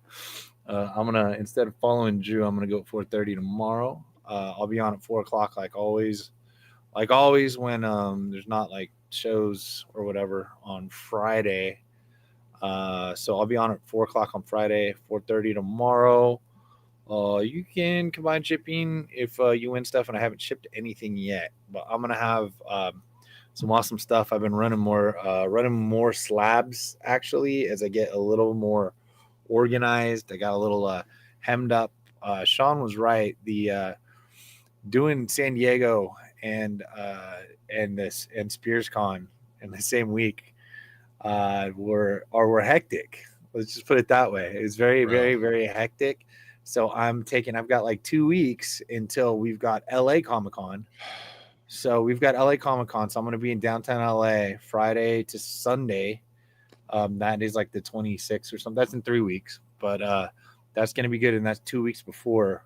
I'm gonna, instead of following Drew, I'm gonna go at 4:30 tomorrow. I'll be on at 4:00 like always. Like always when there's not like shows or whatever on Friday. So I'll be on at 4:00 on Friday, 4:30 tomorrow. You can combine shipping if you win stuff, and I haven't shipped anything yet. But I'm gonna have some awesome stuff. I've been running more slabs actually as I get a little more organized. I got a little hemmed up. Sean was right. The doing San Diego and Spears Con in the same week were hectic. Let's just put it that way. It was very, very, very hectic. So I've got like 2 weeks until we've got LA Comic Con. So we've got LA Comic Con. So I'm going to be in downtown LA Friday to Sunday. That is like the 26th or something. That's in 3 weeks, but that's going to be good. And that's 2 weeks before.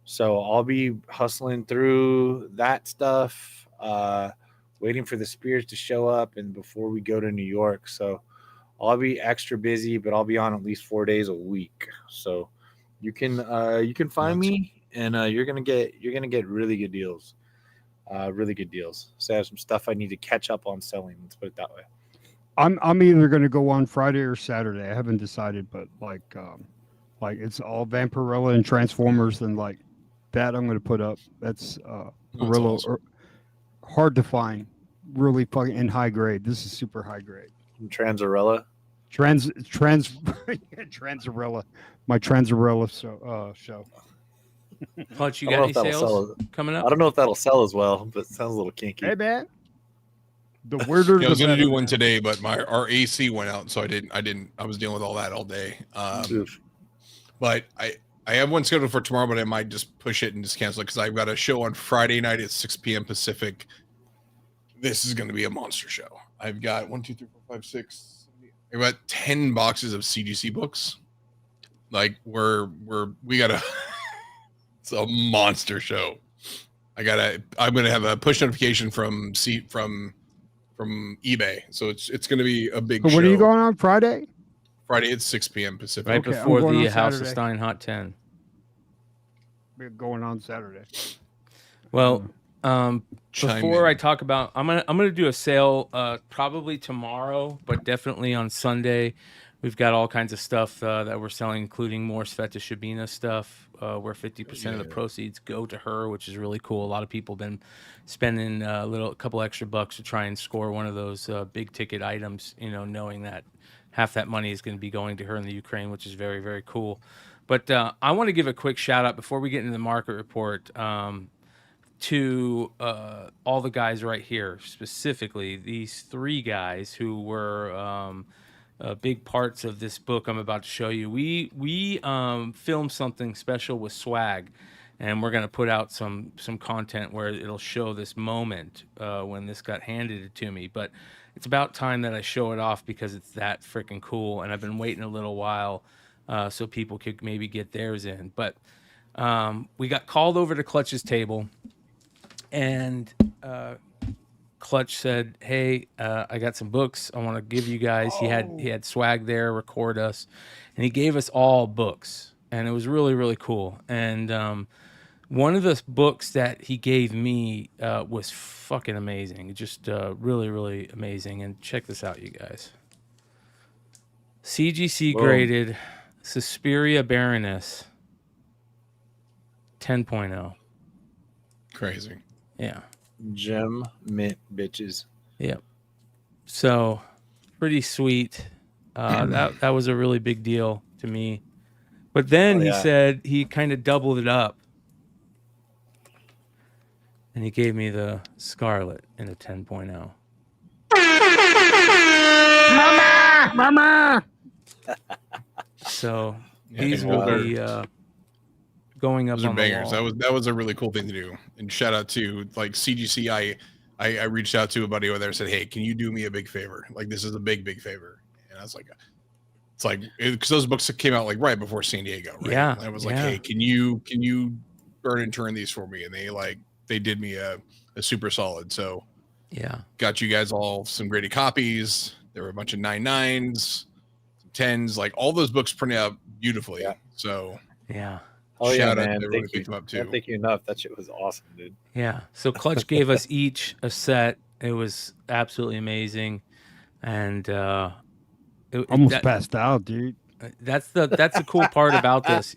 So I'll be hustling through that stuff, waiting for the Spears to show up and before we go to New York. So I'll be extra busy, but I'll be on at least 4 days a week. So you can find me, and you're gonna get really good deals. So I have some stuff I need to catch up on selling. Let's put it that way. I'm either going to go on Friday or Saturday. I haven't decided, but like it's all Vampirella and Transformers, and like that I'm going to put up. That's Pirello, awesome. hard to find, really fucking in high grade. This is super high grade. Transarella. Transarella, my Transarella show. Clutch, you I got don't know any if that'll sales sell. coming I up? don't know if that'll sell as well, but it sounds a little kinky. Hey man, the weirder Yeah, I was the gonna better. do one Man. today, but our AC went out, so I didn't. I was dealing with all that all day. Oof. But I have one scheduled for tomorrow, but I might just push it and just cancel it because I've got a show on Friday night at 6 p.m. Pacific. This is going to be a monster show. I've got 1, 2, 3, 4, 5, 6. I've got 10 boxes of CGC books. Like we got a it's a monster show. I'm gonna have a push notification from eBay, so it's gonna be a big So show. what are you going on Friday? Friday at 6 p.m. Pacific. Right Okay, I'm before going the on House of Saturday. Stein Hot 10. We're going on Saturday. Well, Chime before in. I talk about, I'm gonna do a sale probably tomorrow, but definitely on Sunday. We've got all kinds of stuff that we're selling, including more Sveta Shabina stuff, where 50% of the proceeds go to her, which is really cool. A lot of people have been spending a couple extra bucks to try and score one of those big ticket items, knowing that half that money is going to be going to her in the Ukraine, which is very, very cool. But I want to give a quick shout out before we get into the market report to all the guys right here, specifically these three guys who were big parts of this book I'm about to show you. We filmed something special with Swag, and we're going to put out some content where it'll show this moment when this got handed to me. But it's about time that I show it off because it's that freaking cool, and I've been waiting a little while so people could maybe get theirs in. But we got called over to Clutch's table, and Clutch said, "Hey, I got some books I want to give you guys." He had Swag there record us, and he gave us all books, and it was really, really cool. And one of the books that he gave me was fucking amazing, just really, really amazing. And check this out, you guys. CGC graded Suspiria Baroness 10.0. Crazy. Yeah. Gem mint bitches. Yep. So pretty sweet. That was a really big deal to me. But then he said he kind of doubled it up. And he gave me the Scarlet in a 10.0. Mama! So these will be going up Those are on the bangers. wall. That was a really cool thing to do. And shout out to like CGC. I reached out to a buddy over there and said, "Hey, can you do me a big favor? Like this is a big favor." And I was like, it's like because those books came out like right before San Diego, right? Yeah. And I was like, "Hey, can you burn and turn these for me?" And they did me a super solid. So Yeah. got you guys all some graded copies. There were a bunch of 9.9s, some 10s, like all those books printed out beautifully. Yeah. So Yeah. Oh yeah, shout out man! to everyone who Thank you. picked them up too. Can't thank you enough. That shit was awesome, dude. Yeah. So Clutch gave us each a set. It was absolutely amazing. And Almost passed out, dude. that's the cool part about this.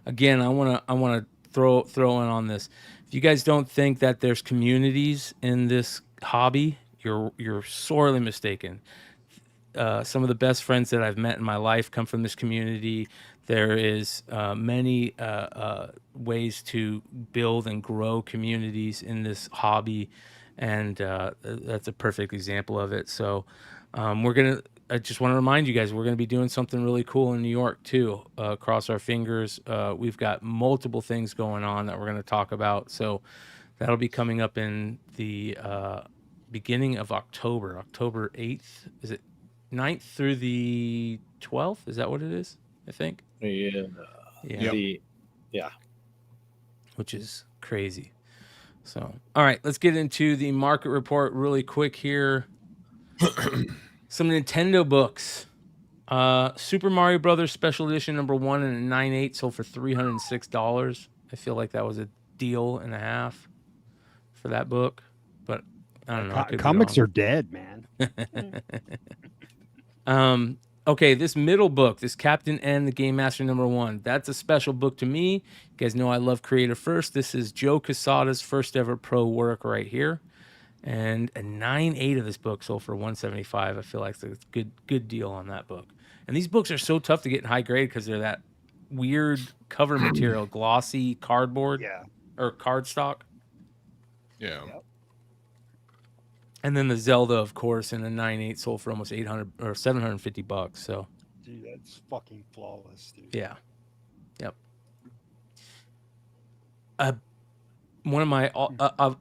Again, I wanna throw in on this. If you guys don't think that there's communities in this hobby, you're sorely mistaken. Some of the best friends that I've met in my life come from this community. There is many ways to build and grow communities in this hobby, and that's a perfect example of it. So I just want to remind you guys, we're going to be doing something really cool in New York too. Cross our fingers. We've got multiple things going on that we're going to talk about. So that'll be coming up in the beginning of October 8th. Is it 9th through the 12th? Is that what it is? I think. Yeah. Yeah. Which is crazy. So, all right, let's get into the market report really quick here. Some Nintendo books. Super Mario Brothers Special Edition #1 and a 9.8 sold for $306. I feel like that was a deal and a half for that book, but I don't know. I could be Comics wrong. are dead, man. Okay, this middle book, this Captain N, the Game Master #1, that's a special book to me. You guys know I love Creative First. This is Joe Quesada's first ever pro work right here. And a 9.8 of this book sold for $175. I feel like it's a good deal on that book. And these books are so tough to get in high grade because they're that weird cover material, glossy cardboard or cardstock. Yeah. Yep. And then the Zelda, of course, in a 9.8 sold for almost $800 or $750. So, Dude, that's fucking flawless, dude. yeah, yep. One of my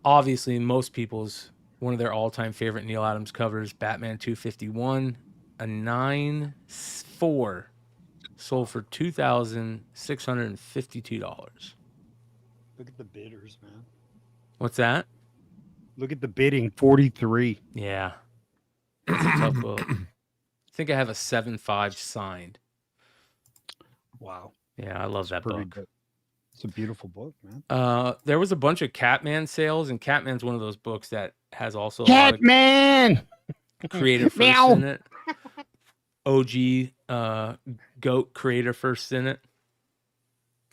obviously most people's one of their all-time favorite Neil Adams covers, Batman 251, a 9.4 sold for $2,652. Look at the bidders, man. What's that? Look at the bidding, 43. Yeah, that's a tough book. I think I have a 7.5 signed. Wow. Yeah, I love that book. Good. It's a beautiful book, man. There was a bunch of Catman sales, and Catman's one of those books that has also Catman creator first in it. OG goat creator first in it.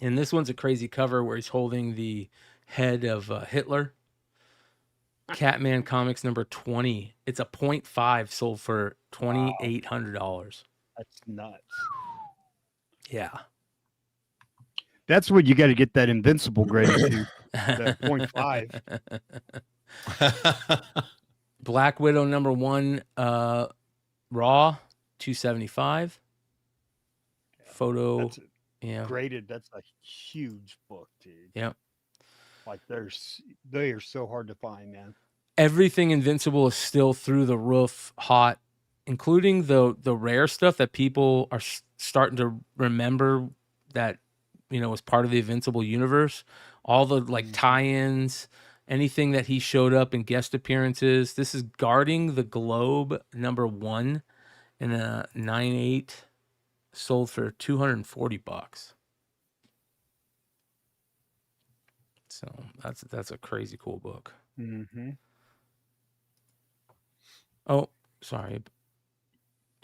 And this one's a crazy cover where he's holding the head of Hitler. Catman Comics number 20. It's a 0.5 sold for $2,800. That's nuts. Yeah. That's what you got to get that Invincible graded to. That 0.5. Black Widow number 1, raw, $275. Photo, graded. That's a huge book, dude. Yep. Like they are so hard to find, man. Everything Invincible is still through the roof hot, including the rare stuff that people are starting to remember that, was part of the Invincible universe. All the tie-ins, anything that he showed up in guest appearances. This is Guarding the Globe number 1 in a 9.8 sold for $240. So that's a crazy cool book. Mm-hmm. Oh, sorry.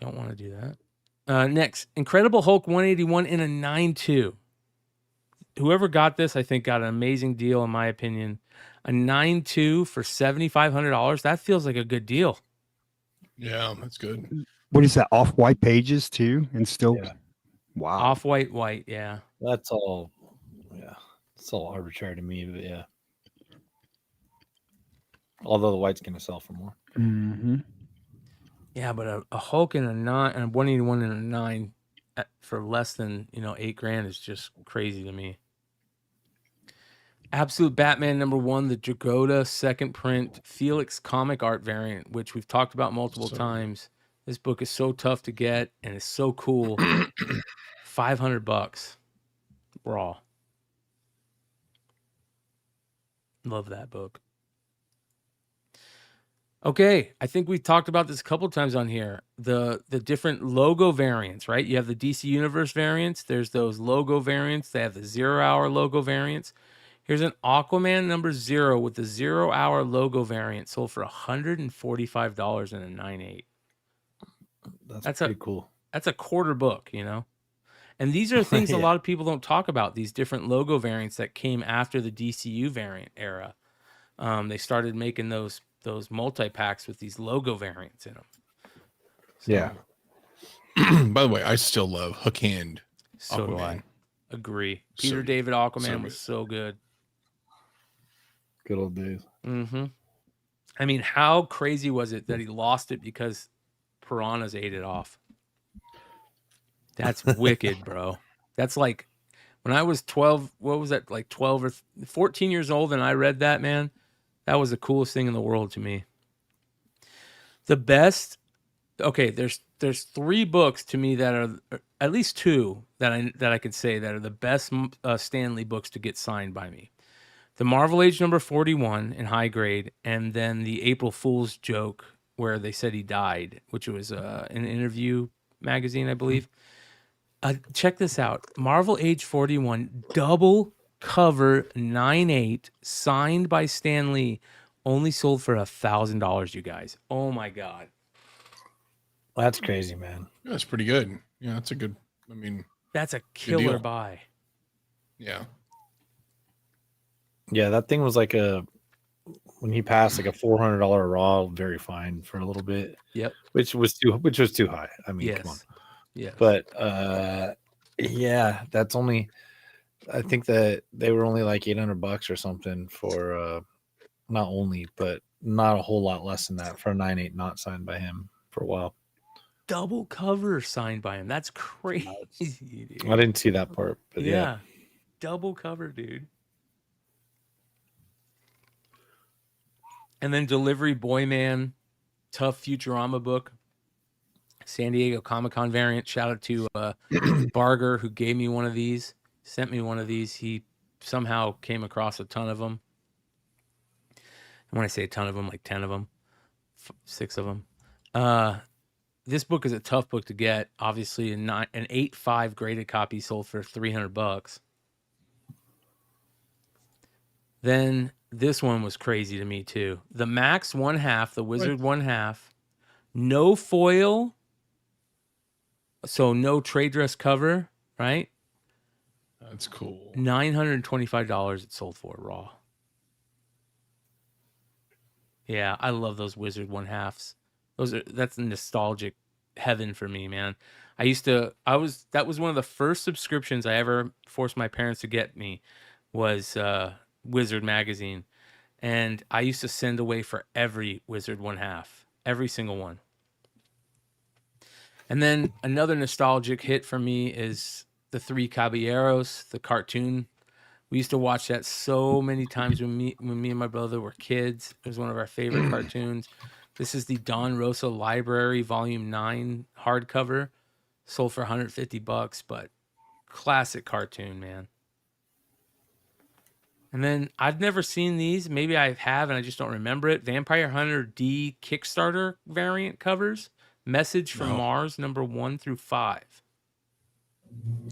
Don't want to do that. Next, Incredible Hulk 181 in a 9.2. Whoever got this, I think, got an amazing deal, in my opinion. A 9.2 for $7,500. That feels like a good deal. Yeah, that's good. What is that? Off-white pages too, and still, wow. Off-white, yeah. That's all. Yeah, it's all arbitrary to me, but yeah. Although the white's gonna sell for more. Mm-hmm. Yeah, but a Hulk in a 9 and a 181 in a 9 for less than $8,000 is just crazy to me. Absolute Batman number 1, the Dragotta second print Felix comic art variant, which we've talked about multiple times. This book is so tough to get and it's so cool. $500 raw. Love that book. Okay, I think we've talked about this a couple times on here. The different logo variants, right? You have the DC Universe variants. There's those logo variants. They have the 0 hour logo variants. Here's an Aquaman number 0 with the 0 hour logo variant sold for $145 in a 9.8. That's pretty cool. That's a quarter book, And these are things a lot of people don't talk about, these different logo variants that came after the DCU variant era. They started making those multi-packs with these logo variants in them. So, yeah. By the way, I still love Hook Hand. So Aquaman. do I. Agree. Peter David Aquaman was so good. Good old days. Mm-hmm. I mean, how crazy was it that he lost it because piranhas ate it off? That's wicked, bro. That's like when I was 12, what was that? Like 12 or 14 years old and I read that, man. That was the coolest thing in the world to me. The best, okay, there's 3 books to me that are, at least 2 that I could say that are the best Stan Lee books to get signed by me. The Marvel Age number 41 in high grade, and then the April Fool's joke where they said he died, which was an interview magazine, I believe. Check this out. Marvel Age 41, double cover 9.8, signed by Stan Lee, only sold for $1,000, you guys. Oh my God. That's crazy, man. That's pretty good. Yeah, that's a good, that's a killer buy. Yeah. Yeah, that thing was like a when he passed like a $400 raw, very fine for a little bit, Yep. which was too high. I mean, come on. Yes. But yeah, that's only. I think that they were only like $800 or something for not only, but not a whole lot less than that for a 9.8 not signed by him for a while. Double cover signed by him. That's crazy, dude. I didn't see that part, but yeah. Double cover, dude. And then Delivery Boy Man, tough Futurama book. San Diego Comic-Con variant. Shout out to Barger, who gave me one of these, sent me one of these. He somehow came across a ton of them. And when I say a ton of them, like 10 of them, 6 of them. This book is a tough book to get. Obviously, an 8.5 graded copy sold for $300. Then this one was crazy to me too. The Max 1/2, the Wizard 1/2, no foil, so no trade dress cover, right? That's cool. $925 it sold for raw. Yeah, I love those Wizard 1/2s. That's nostalgic heaven for me, man. That was one of the first subscriptions I ever forced my parents to get me was Wizard magazine. And I used to send away for every Wizard 1/2, every single one. And then another nostalgic hit for me is the Three Caballeros, the cartoon. We used to watch that so many times when me and my brother were kids. It was one of our favorite cartoons. This is the Don Rosa Library Volume 9 hardcover. Sold for $150, but classic cartoon, man. And then I've never seen these. Maybe I have and I just don't remember it. Vampire Hunter D Kickstarter variant covers. Message from Mars, number 1 through 5.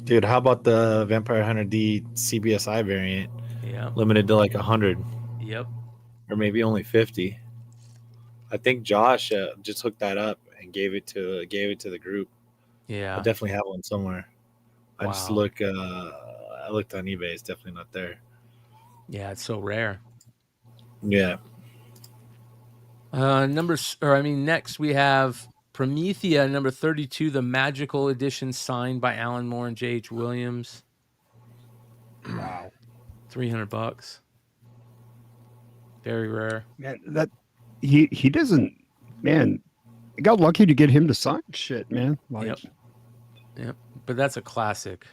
Dude, how about the Vampire Hunter D CBSI variant? Yeah. Limited to like 100. Yep. Or maybe only 50. I think Josh just hooked that up and gave it to the group. Yeah. I definitely have one somewhere. I just Wow. look. I looked on eBay. It's definitely not there. Yeah, it's so rare. Yeah. Next we have Promethea number 32, the magical edition signed by Alan Moore and J.H. Williams. Wow. $300. Very rare. Man, that he doesn't. Man, I got lucky to get him to sign shit, man. Like, Yep. But that's a classic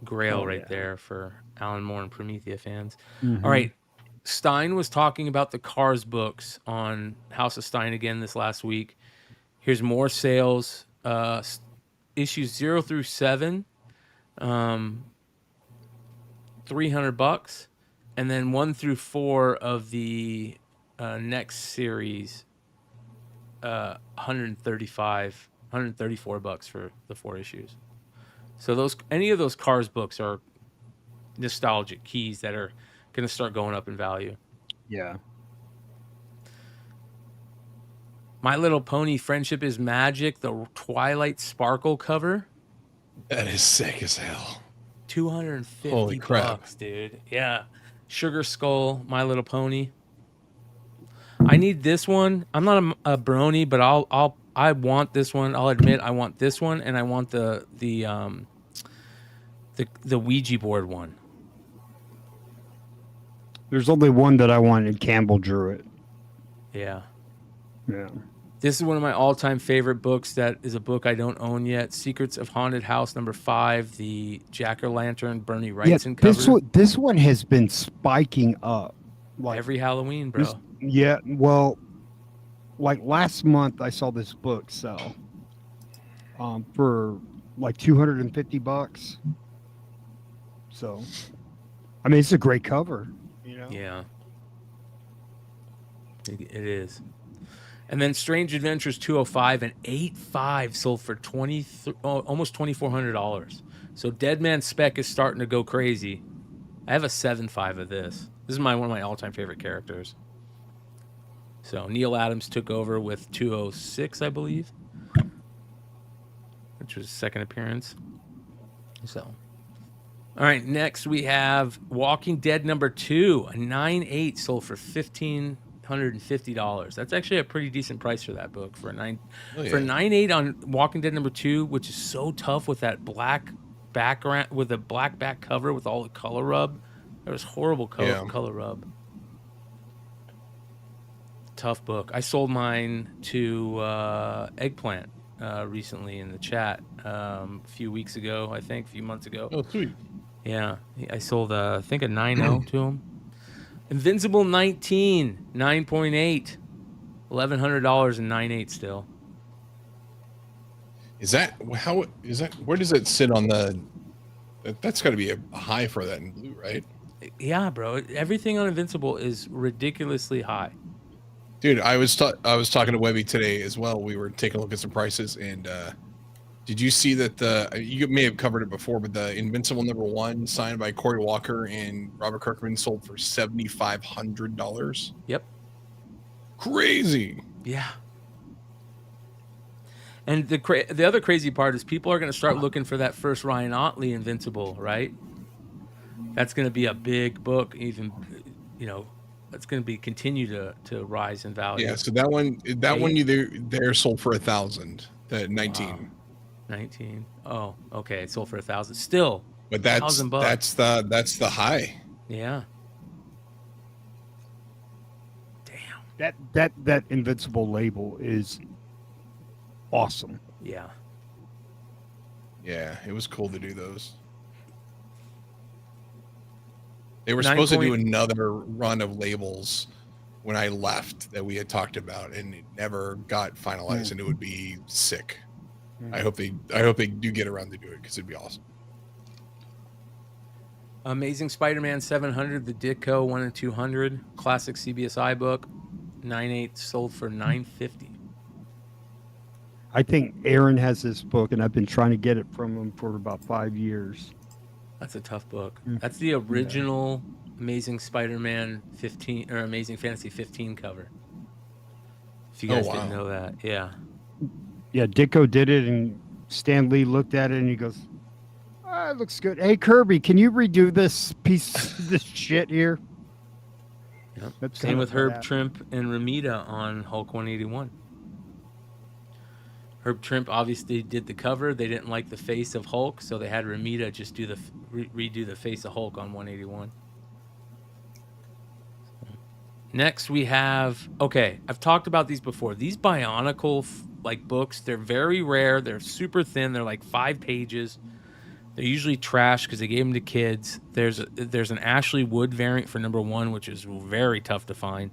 grail Oh, right yeah. there for Alan Moore and Promethea fans. Mhm. All right. Stein was talking about the Cars books on House of Stein again this last week. Here's more sales. Issues 0 through 7, $300, and then 1 through 4 of the next series, $134 for the 4 issues. So any of those Cars books are nostalgic keys that are going to start going up in value. yeah. My Little Pony Friendship is Magic, the Twilight Sparkle cover, That is sick as hell. $250, Holy crap. dude. Yeah. Sugar Skull, My Little Pony. I need this one. I'm not a brony, but I want this one. I'll admit I want this one, and I want the Ouija board one. There's only one that I wanted. Campbell drew it. Yeah. Yeah. This is one of my all-time favorite books. That is a book I don't own yet. Secrets of Haunted House, number 5, the Jack-o'-lantern Bernie Wrightson cover. This one has been spiking up. Like Every Halloween, bro. Yeah, well, like last month I saw this book sell for like $250. So, I mean, it's a great cover, you know. Yeah. It is. And then Strange Adventures 205 and 8.5 sold for almost $2,400. So Dead Man Spec is starting to go crazy. I have a 7.5 of this. This is one of my all-time favorite characters. So Neil Adams took over with 206, I believe, which was his second appearance. So, all right, next we have Walking Dead number 2, a 9.8 sold for $1,500. $850. That's actually a pretty decent price for that book for a Oh, yeah. for 9.8 on Walking Dead #2, which is so tough with that black background with a black back cover with all the color rub. There was horrible Yeah. color rub. Tough book. I sold mine to Eggplant recently in the chat a few weeks ago, I think, a few months ago. Oh, sweet. Yeah, I sold I think a 9.0 to him. Invincible 19, 9.8, $1,100 and 9.8 still. Is that how? Is that where does it sit on the? That's got to be a high for that in blue, right? Yeah, bro. Everything on Invincible is ridiculously high. Dude, I was talking to Webby today as well. We were taking a look at some prices, and did you see that you may have covered it before, but the Invincible #1 signed by Corey Walker and Robert Kirkman sold for $7,500? Yep. Crazy. Yeah. And the other crazy part is people are going to start looking for that first Ryan Ottley Invincible, right? That's going to be a big book, even, it's going to be continue to rise in value. Yeah, so that one they're sold for $1,000. The 19. Wow. 19. Oh, okay. It sold for $1,000. Still, but that's the high. Yeah. Damn. That Invincible label is awesome. Yeah. Yeah, it was cool to do those. They were supposed to do another run of labels when I left that we had talked about, and it never got finalized, and it would be sick. I hope they do get around to do it because it'd be awesome. Amazing Spider-Man 700, the Ditko 1 and 200, classic CBSI book, 9.8 sold for $950. I think Aaron has this book, and I've been trying to get it from him for about 5 years. That's a tough book. That's the original Amazing Spider-Man 15 or Amazing Fantasy 15 cover. If you guys didn't know that, yeah. Yeah, Ditko did it, and Stan Lee looked at it, and he goes, it looks good. Hey, Kirby, can you redo this this shit here? Yep. Same with Herb Trimp and Ramita on Hulk 181. Herb Trimp obviously did the cover. They didn't like the face of Hulk, so they had Ramita just do redo the face of Hulk on 181. Next we have, I've talked about these before. These Bionicle books, they're very rare. They're super thin. They're like 5 pages. They're usually trash because they gave them to kids. There's an Ashley Wood variant for #1, which is very tough to find.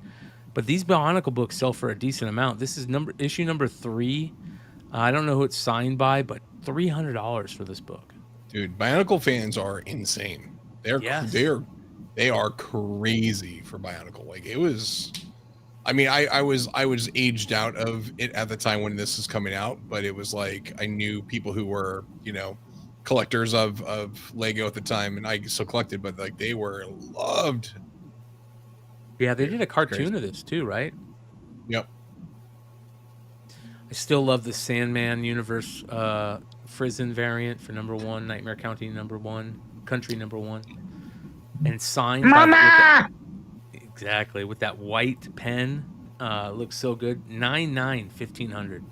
But these Bionicle books sell for a decent amount. This is issue number 3. I don't know who it's signed by, but $300 for this book. Dude, Bionicle fans are insane. They are crazy for Bionicle. Like it was, I mean, I was aged out of it at the time when this was coming out, but it was like I knew people who were, collectors of Lego at the time, and I still collected, but like they were loved. Yeah, they did a cartoon of this too, right? Yep. I still love the Sandman Universe Frizen variant for #1, Nightmare County #1, Country #1, and signed Mama! Exactly, with that white pen. Looks so good. 9.9, $1,500.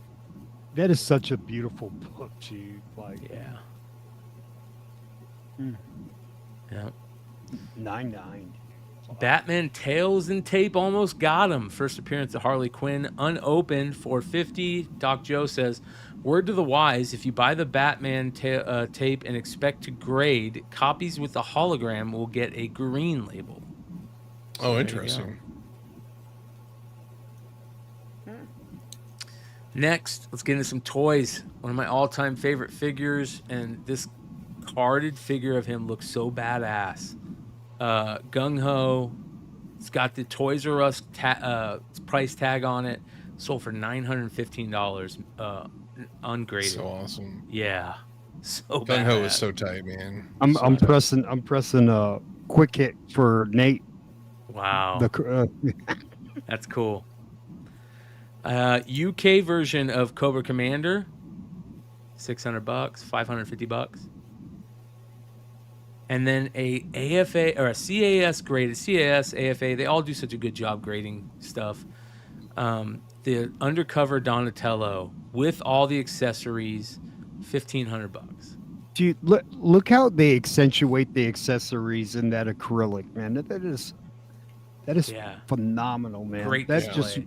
That is such a beautiful book, dude. Yeah. Yeah. 9.9. Batman Tales and Tape almost got him. First appearance of Harley Quinn, unopened, $450. Doc Joe says, word to the wise, if you buy the Batman tape and expect to grade, copies with the hologram will get a green label. Oh, interesting. Next, let's get into some toys. One of my all-time favorite figures, and this carded figure of him looks so badass. Gung Ho. It's got the Toys R Us price tag on it. Sold for $915, ungraded. So awesome. Yeah, so Gung Ho is so tight, man. I'm pressing a quick hit for Nate. Wow, that's cool. UK version of Cobra Commander, $600, $550. and then a AFA or a CAS graded CAS AFA. They all do such a good job grading stuff. The undercover Donatello with all the accessories, $1,500. Dude, look how they accentuate the accessories in that acrylic, man. That is Yeah. phenomenal, man. Great That's display. just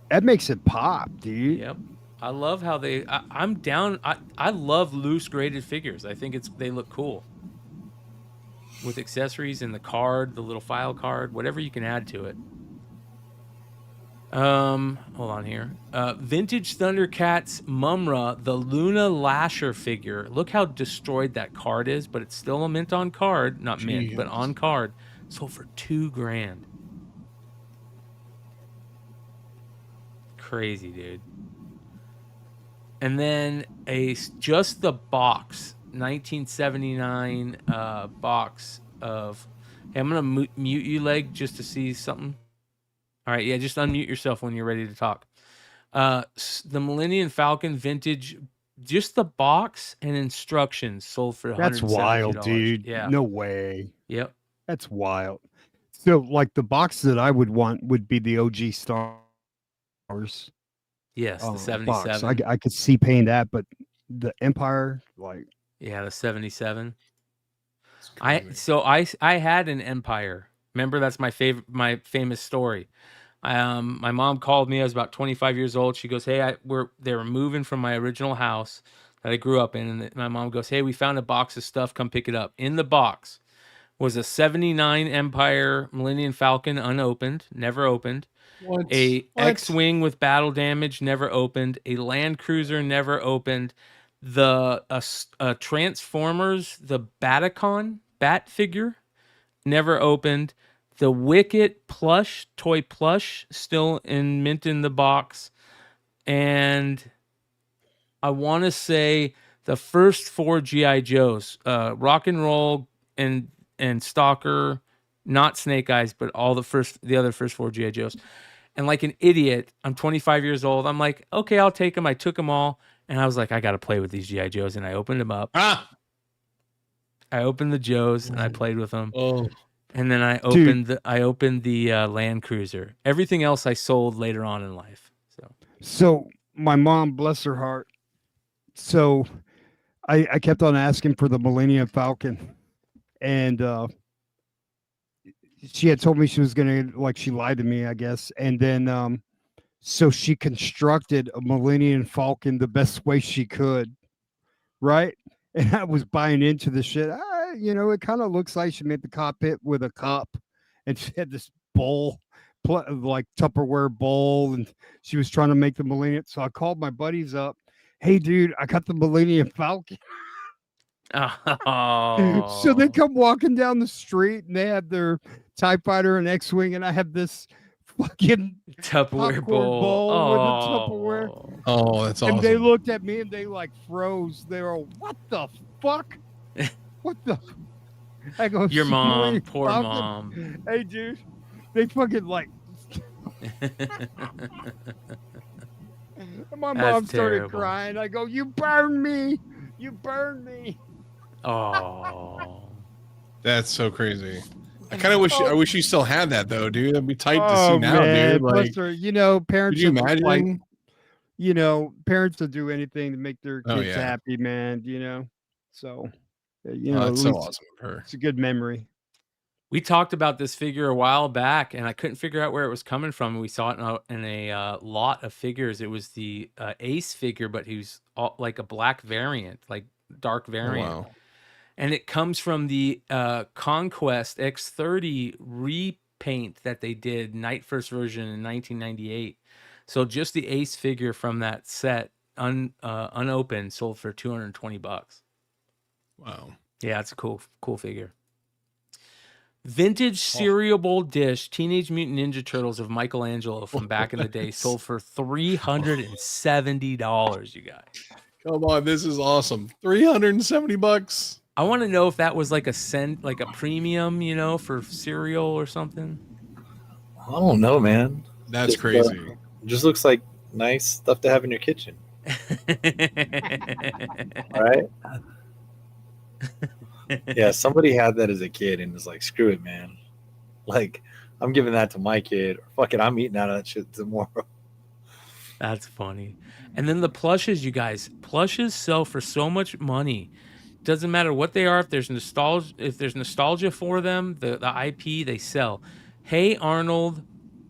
that makes it pop, dude. Yep. I love how I'm down. I love loose graded figures. I think they look cool with accessories and the card, the little file card, whatever you can add to it. Hold on here. Vintage Thundercats Mumra, the Luna Lasher figure. Look how destroyed that card is, but it's still a mint on card, not mint, but on card. Sold for $2,000. Crazy, dude. And then just the box, 1979 box of. Hey, I'm gonna mute you, Leg, just to see something. All right, yeah, just unmute yourself when you're ready to talk. The Millennium Falcon vintage, just the box and instructions sold for $170. That's wild, dude. Yeah. No way. Yep. That's wild. So, like, the box that I would want would be the OG Stars. Yes, the box. 77. I could see paying that, but the Empire, like, Yeah, the 77. That's crazy. I had an Empire. Remember, that's my famous story. My mom called me. I was about 25 years old. She goes, "Hey, they were moving from my original house that I grew up in." And my mom goes, "Hey, we found a box of stuff. Come pick it up." In the box was a 79 Empire Millennium Falcon, unopened, never opened. What? X-wing with battle damage, never opened. A Land Cruiser, never opened. The Transformers, the Baticon bat figure, never opened. The Wicket toy plush, still mint in the box. And I want to say the first 4 G.I. Joes, Rock and Roll and Stalker, not Snake Eyes, but all the other first 4 G.I. Joes. And like an idiot, I'm 25 years old. I'm like, okay, I'll take them. I took them all. And I was like, I got to play with these G.I. Joes. And I opened them up. I opened the Joes and I played with them. Oh. And then I opened the Land Cruiser. Everything else I sold later on in life. So my mom, bless her heart. So I kept on asking for the Millennium Falcon, and she had told me she was gonna, like, she lied to me, I guess. And then so she constructed a Millennium Falcon the best way she could, right? And I was buying into the shit. It kind of looks like she made the cockpit with a cup, and she had this bowl, like Tupperware bowl, and she was trying to make the Millennium. So I called my buddies up. Hey, dude, I got the Millennium Falcon. Oh. So they come walking down the street, and they have their TIE Fighter and X-Wing, and I have this fucking Tupperware popcorn bowl. with a Tupperware. Oh, that's awesome. And they looked at me and they like froze. They were, what the fuck? What the? I go, Your mom, Millennium poor Falcon? mom. Hey, dude, they fucking like. My mom started terrible. crying. I go, you burned me. You burned me. Oh. That's so crazy. I kind of wish I wish you still had that though, dude. That'd be tight to see Oh, now, man. dude. Like, Buster, parents. could you will, imagine? like, parents will do anything to make their Oh, kids yeah. happy, man. So, Oh, at that's so least awesome of her. it's a good memory. We talked about this figure a while back, and I couldn't figure out where it was coming from. We saw it in a lot of figures. It was the Ace figure, but he was like a black variant, like dark Oh, variant. wow. And it comes from the Conquest X30 repaint that they did, Night First version in 1998. So just the Ace figure from that set, unopened, sold for $220. Wow. Yeah, it's a cool figure. Vintage cereal bowl dish, Teenage Mutant Ninja Turtles of Michelangelo from back in the day, sold for $370. You guys, Come on, this is awesome. $370. I want to know if that was like a premium, for cereal or something. I don't know, man. That's Just, crazy. Just looks like nice stuff to have in your kitchen. All right. Yeah, somebody had that as a kid and was like, screw it, man. Like, I'm giving that to my kid. Or fuck it, I'm eating out of that shit tomorrow. That's funny. And then the plushes, you guys. Plushes sell for so much money. Doesn't matter what they are. If there's nostalgia for them, the IP they sell. Hey Arnold,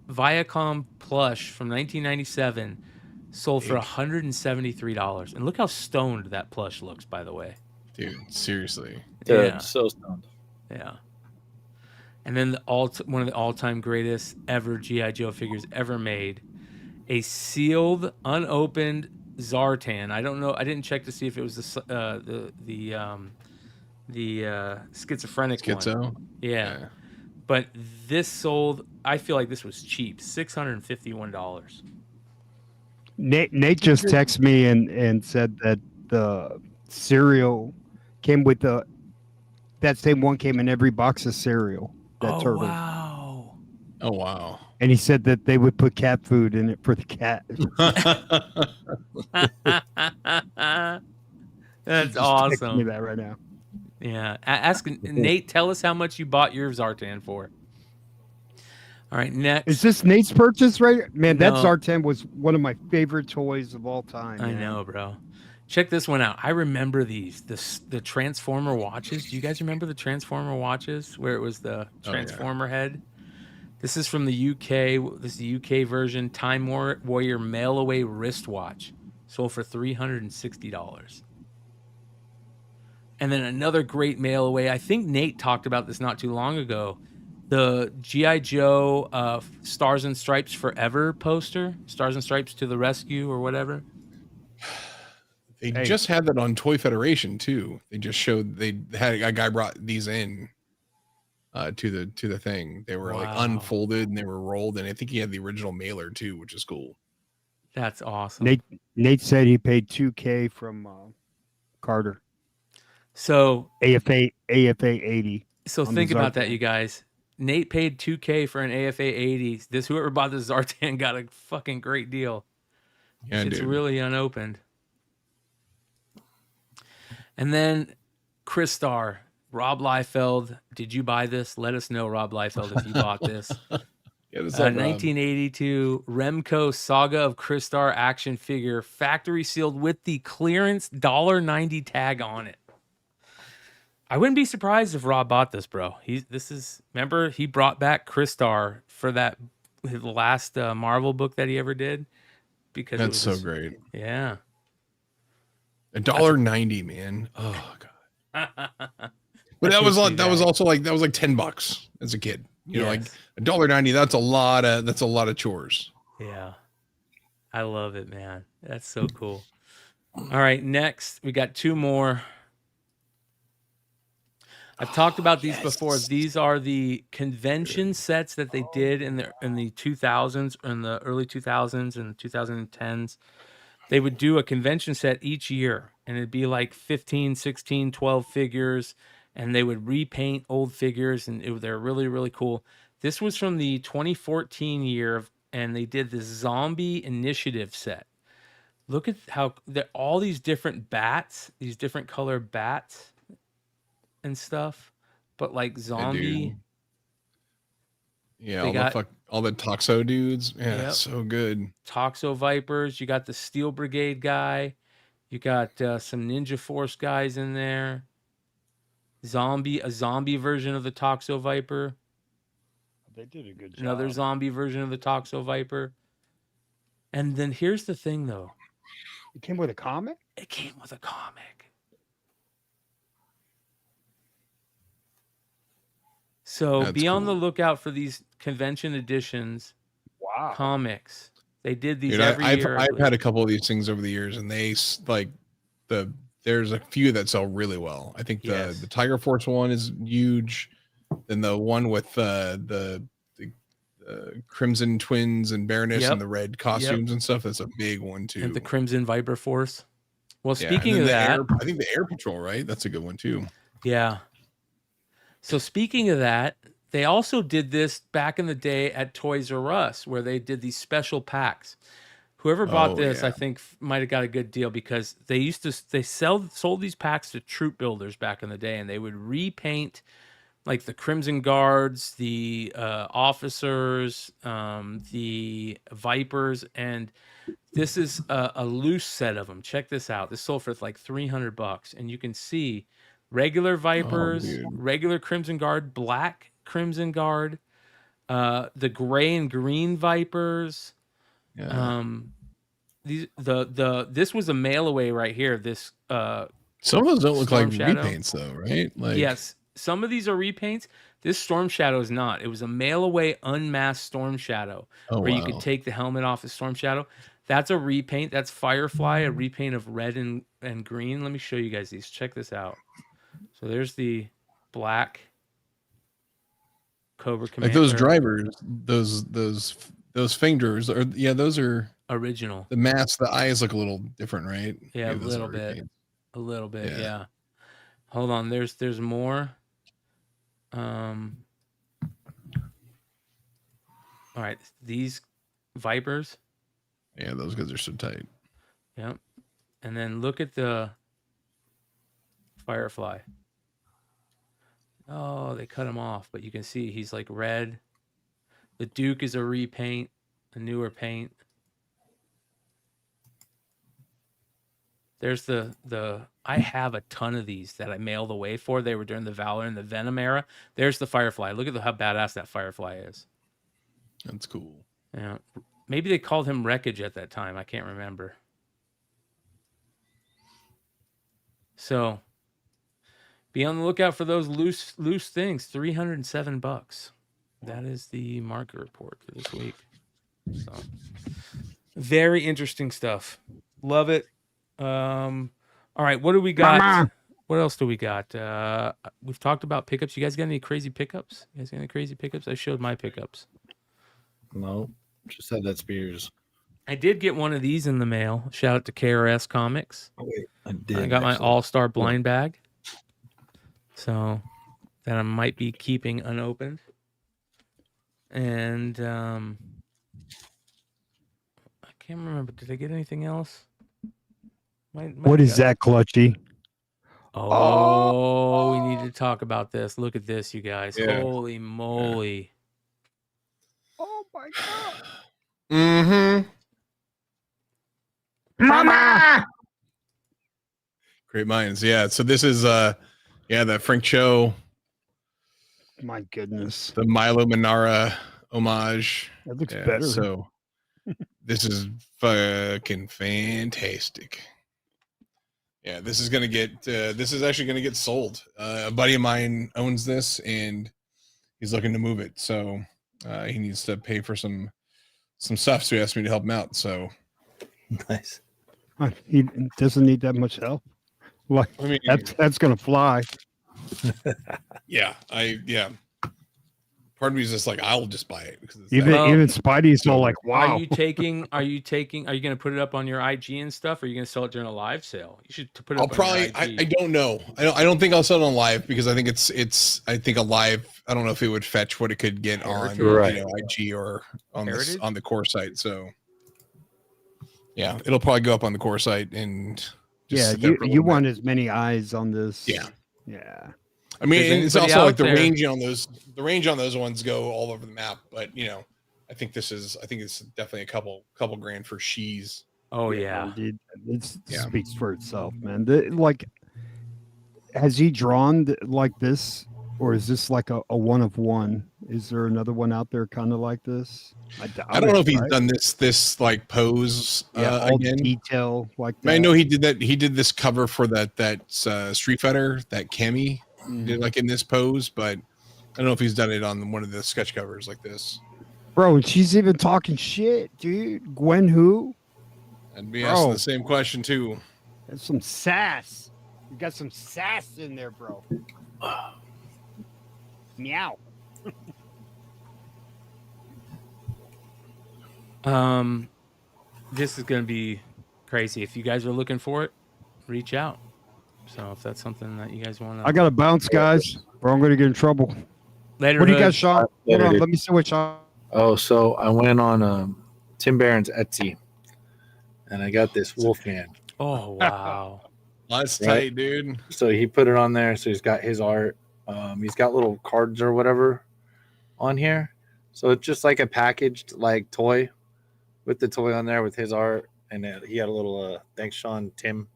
Viacom plush from 1997 sold for $173. And look how stoned that plush looks, by the way. Dude, seriously. Dude, Yeah. so stoned. Yeah. And then one of the all-time greatest ever G.I. Joe figures ever made, a sealed, unopened Zartan. I don't know. I didn't check to see if it was the schizophrenic Schizo? one. Yeah. But this sold. I feel like this was cheap. $651. Nate just texted me and said that the cereal came with that same one came in every box of cereal. That turtle. Wow. Oh, wow. And he said that they would put cat food in it for the cat. That's Just awesome. text me that right now. Yeah. Ask Nate, tell us how much you bought your Zartan for. All right, next. Is this Nate's purchase right? Man, that No. Zartan was one of my favorite toys of all time. I man. know, bro. Check this one out. I remember these. The Transformer watches. Do you guys remember the Transformer watches where it was the Transformer head? This is from the UK. This is the UK version. Time Warrior mail away wristwatch. Sold for $360. And then another great mail away. I think Nate talked about this not too long ago. The G.I. Joe Stars and Stripes Forever poster. Stars and Stripes to the Rescue or whatever. They just had that on Toy Federation too. They just showed they had a guy brought these in to the thing. They were like unfolded and they were rolled, and I think he had the original mailer too, which is cool. That's awesome. Nate said he paid $2,000 from Carter. So AFA 80. So on think the about Zartan. that, you guys. Nate paid $2,000 for an AFA 80. Whoever bought this Zartan got a fucking great deal. Yeah, It's dude. really unopened. And then Chris Starr, Rob Liefeld. Did you buy this? Let us know, Rob Liefeld, if you bought this. Yeah, this is Rob. 1982 Remco Saga of Chris Starr action figure, factory sealed with the clearance $1.90 tag on it. I wouldn't be surprised if Rob bought this, bro. Remember he brought back Chris Starr for his last Marvel book that he ever did, because That's so great. Yeah, $1.90, man. Oh god. But that was like $10 as a kid. You know, like $1.90. That's a lot of chores. Yeah, I love it, man. That's so cool. All right, next we got two more. I've talked about these before. These are the convention sets that they did in the 2000s, in the early 2000s and 2010s. They would do a convention set each year, and it'd be like 15, 16, 12 figures, and they would repaint old figures, and they're really, really cool. This was from the 2014 year, and they did the Zombie Initiative set. Look at how all these different bats, these different color bats and stuff, but like zombie. Yeah, all the Toxo dudes. Yeah, that's so good. Toxo Vipers. You got the Steel Brigade guy. You got some Ninja Force guys in there. A zombie version of the Toxo Viper. They did a good job. Another zombie version of the Toxo Viper. And then here's the thing, though. It came with a comic? It came with a comic. So be on the lookout for these convention editions. Wow. Comics. They did these Dude, every year. I've had a couple of these things over the years, and they there's a few that sell really well. I think the Tiger Force one is huge. Then the one with the Crimson Twins and Baroness and the red costumes and stuff, that's a big one too. And the Crimson Viper Force. Well, Yeah, speaking of that, I think the Air Patrol, right? That's a good one too. Yeah. So speaking of that, they also did this back in the day at Toys R Us, where they did these special packs. Whoever bought Oh, this, yeah. I think, might have got a good deal because they sold these packs to troop builders back in the day, and they would repaint like the Crimson Guards, the officers, the Vipers, and this is a loose set of them. Check this out. This sold for like $300, and you can see regular Vipers, dude. regular Crimson Guard, black Crimson Guard, the gray and green Vipers. Yeah. This was a mail away right here. This Some of those don't look like Storm Shadow. repaints though, right? Like, yes, some of these are repaints. This Storm Shadow is not. It was a mail away unmasked Storm Shadow where you could take the helmet off the Storm Shadow. That's a repaint. That's Firefly, a repaint of red and green. Let me show you guys these. Check this out. So there's the black Cobra Commander. like those drivers, those fingers are those are original. the mask. The eyes look a little different, right? Yeah, Maybe a those little are bit. repaints. A little bit, Yeah. yeah. Hold on, there's more. All right, these Vipers. Yeah, those guys are so tight. Yep. And then look at the Firefly. Oh, they cut him off, but you can see he's like red. The Duke is a repaint, a newer paint. There's the I have a ton of these that I mailed away for. They were during the Valor and the Venom era. There's the Firefly. Look at how badass that Firefly is. That's cool. Yeah. Maybe they called him Wreckage at that time. I can't remember. So be on the lookout for those loose things. $307. That is the market report for this week. So very interesting stuff. Love it. All right, what do we got? Mama. What else do we got? We've talked about pickups. You guys got any crazy pickups? I showed my pickups. No, just said that Spears. I did get one of these in the mail. Shout out to KRS Comics. Oh, wait, I did. I got my actually. All-Star blind bag. So that I might be keeping unopened. And I can't remember. Did I get anything else? What is that, Clutchy? Oh, we need to talk about this. Look at this, you guys. Yeah. Holy moly. Oh my god. Mm-hmm. Mama. Great minds. Yeah. So this is that Frank Cho, My goodness. the Milo Manara homage. That looks Yeah, better. So this is fucking fantastic. Yeah, this is actually gonna get sold. A buddy of mine owns this and he's looking to move it. So he needs to pay for some stuff. So he asked me to help him out. So Nice. He doesn't need that much help. Like I mean, that's gonna fly. yeah. Part of me is just like, I'll just buy it because it's Even that- even Spidey's all like, wow. Are you going to put it up on your IG and stuff, or are you going to sell it during a live sale? You should put it I'll up probably. on your I IG. don't know. I don't think I'll sell it on live because I think it's. I think a live. I don't know if it would fetch what it could get on Right. IG or on Heritage? on the core site. So yeah, it'll probably go up on the core site and. just Yeah, sit there for a you little bit. want as many eyes on this. Yeah. Yeah. I mean, Is and it's anybody also out like the there- range on those. The range on those ones go all over the map, but I think it's definitely a couple grand for she's. Oh, yeah. Dude, it Yeah. speaks for itself, man. Has he drawn like this, or is this like a one of one? Is there another one out there kind of like this? I don't know if he's right? done this like pose all again. detail like that. I know he did that. He did this cover for that Street Fighter, that Cammy did like in this pose, but I don't know if he's done it on one of the sketch covers like this. Bro, and she's even talking shit, dude. Gwen who? I'd be asking Bro. the same question too. That's some sass. You got some sass in there, bro. Meow. This is going to be crazy. If you guys are looking for it, reach out. So if that's something that you guys want to. I gotta bounce, guys, or I'm gonna get in trouble. Later. What do you Hood. got, Sean? Later, Hold on, dude. let me see what Sean. Oh, so I went on Tim Barron's Etsy, and I got this Wolfman. Oh wow. That's Right. tight, dude. So he put it on there. So he's got his art. He's got little cards or whatever on here. So it's just like a packaged like toy with the toy on there with his art. And he had a little thanks Sean Tim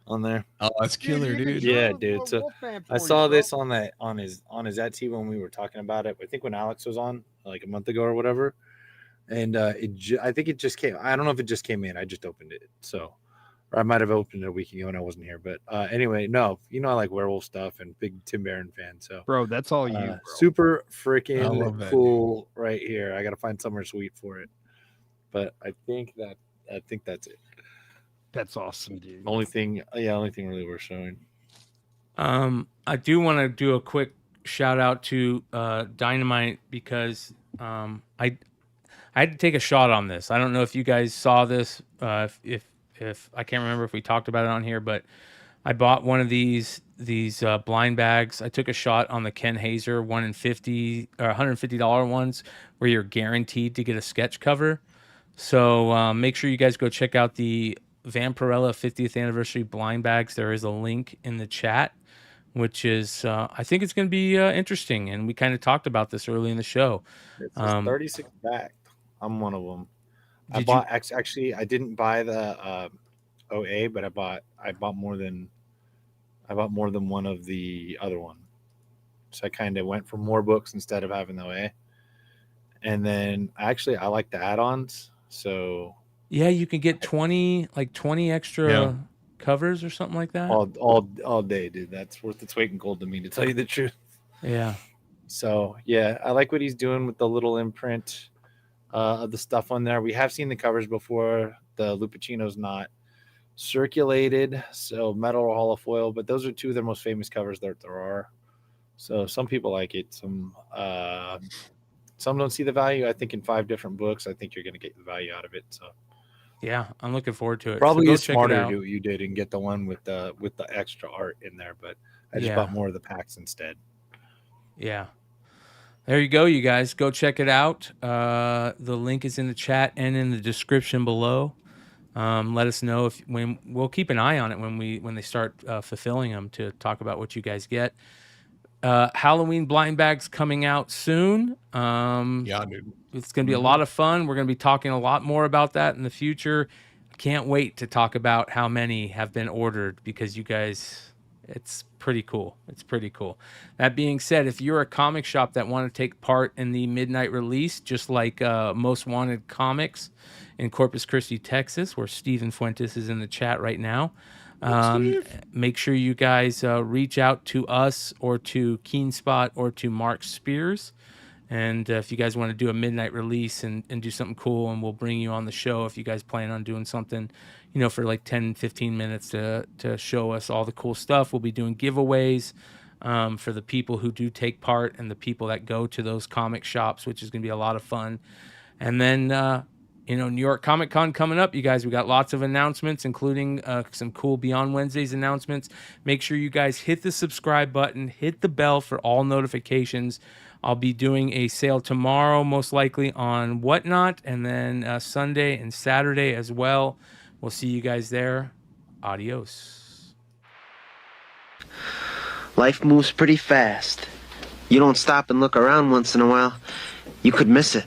on there. Oh, that's killer, dude. Yeah, dude. So I saw this on his Etsy when we were talking about it. I think when Alex was on like a month ago or whatever. And I think it just came. I don't know if it just came in. I just opened it. So or I might have opened it a week ago when I wasn't here. But anyway, no, you know I like werewolf stuff and big Tim Barron fan. So Bro, that's all you. Bro. Super I freaking love that, cool right here. I gotta find somewhere sweet for it. But I think that's it. That's awesome, dude. Only thing really worth showing. I do want to do a quick shout out to Dynamite because I had to take a shot on this. I don't know if you guys saw this. If I can't remember if we talked about it on here, but I bought one of these blind bags. I took a shot on the Ken Hazer 1 in 50 or $150 ones where you're guaranteed to get a sketch cover. So make sure you guys go check out the Vampirella 50th anniversary blind bags. There is a link in the chat, which is I think it's going to be interesting. And we kind of talked about this early in the show. It's 36 back. I'm one of them. Actually, I didn't buy the OA, but I bought more than one of the other one. So I kind of went for more books instead of having the OA. And then I like the add-ons. So yeah, you can get 20 extra covers or something like that. All day, dude. That's worth its weight in gold to me, to tell you the truth. Yeah. So yeah, I like what he's doing with the little imprint of the stuff on there. We have seen the covers before. The Lupacino's not circulated, so metal or holofoil, but those are two of their most famous covers that there are. So some people like it. Some don't see the value. I think in 5 different books, I think you're going to get the value out of it. So yeah, I'm looking forward to it. Probably so is smarter to do what you did and get the one with the extra art in there, but I just bought more of the packs instead. Yeah. There you go, you guys. Go check it out. The link is in the chat and in the description below. Let us know when we'll keep an eye on it when they start fulfilling them to talk about what you guys get. Halloween blind bags coming out soon. Yeah, dude. It's going to be a lot of fun. We're going to be talking a lot more about that in the future. Can't wait to talk about how many have been ordered because you guys, it's pretty cool. It's pretty cool. That being said, if you're a comic shop that want to take part in the midnight release, just like Most Wanted Comics in Corpus Christi, Texas, where Steven Fuentes is in the chat right now, make sure you guys reach out to us or to Keenspot or to Mark Spears. And if you guys want to do a midnight release and do something cool, and we'll bring you on the show if you guys plan on doing something, for like 10, 15 minutes to show us all the cool stuff. We'll be doing giveaways for the people who do take part and the people that go to those comic shops, which is going to be a lot of fun. And then, New York Comic Con coming up, you guys. We got lots of announcements, including some cool Beyond Wednesdays announcements. Make sure you guys hit the subscribe button, hit the bell for all notifications. I'll be doing a sale tomorrow, most likely on Whatnot, and then Sunday and Saturday as well. We'll see you guys there. Adios. Life moves pretty fast. You don't stop and look around once in a while, you could miss it.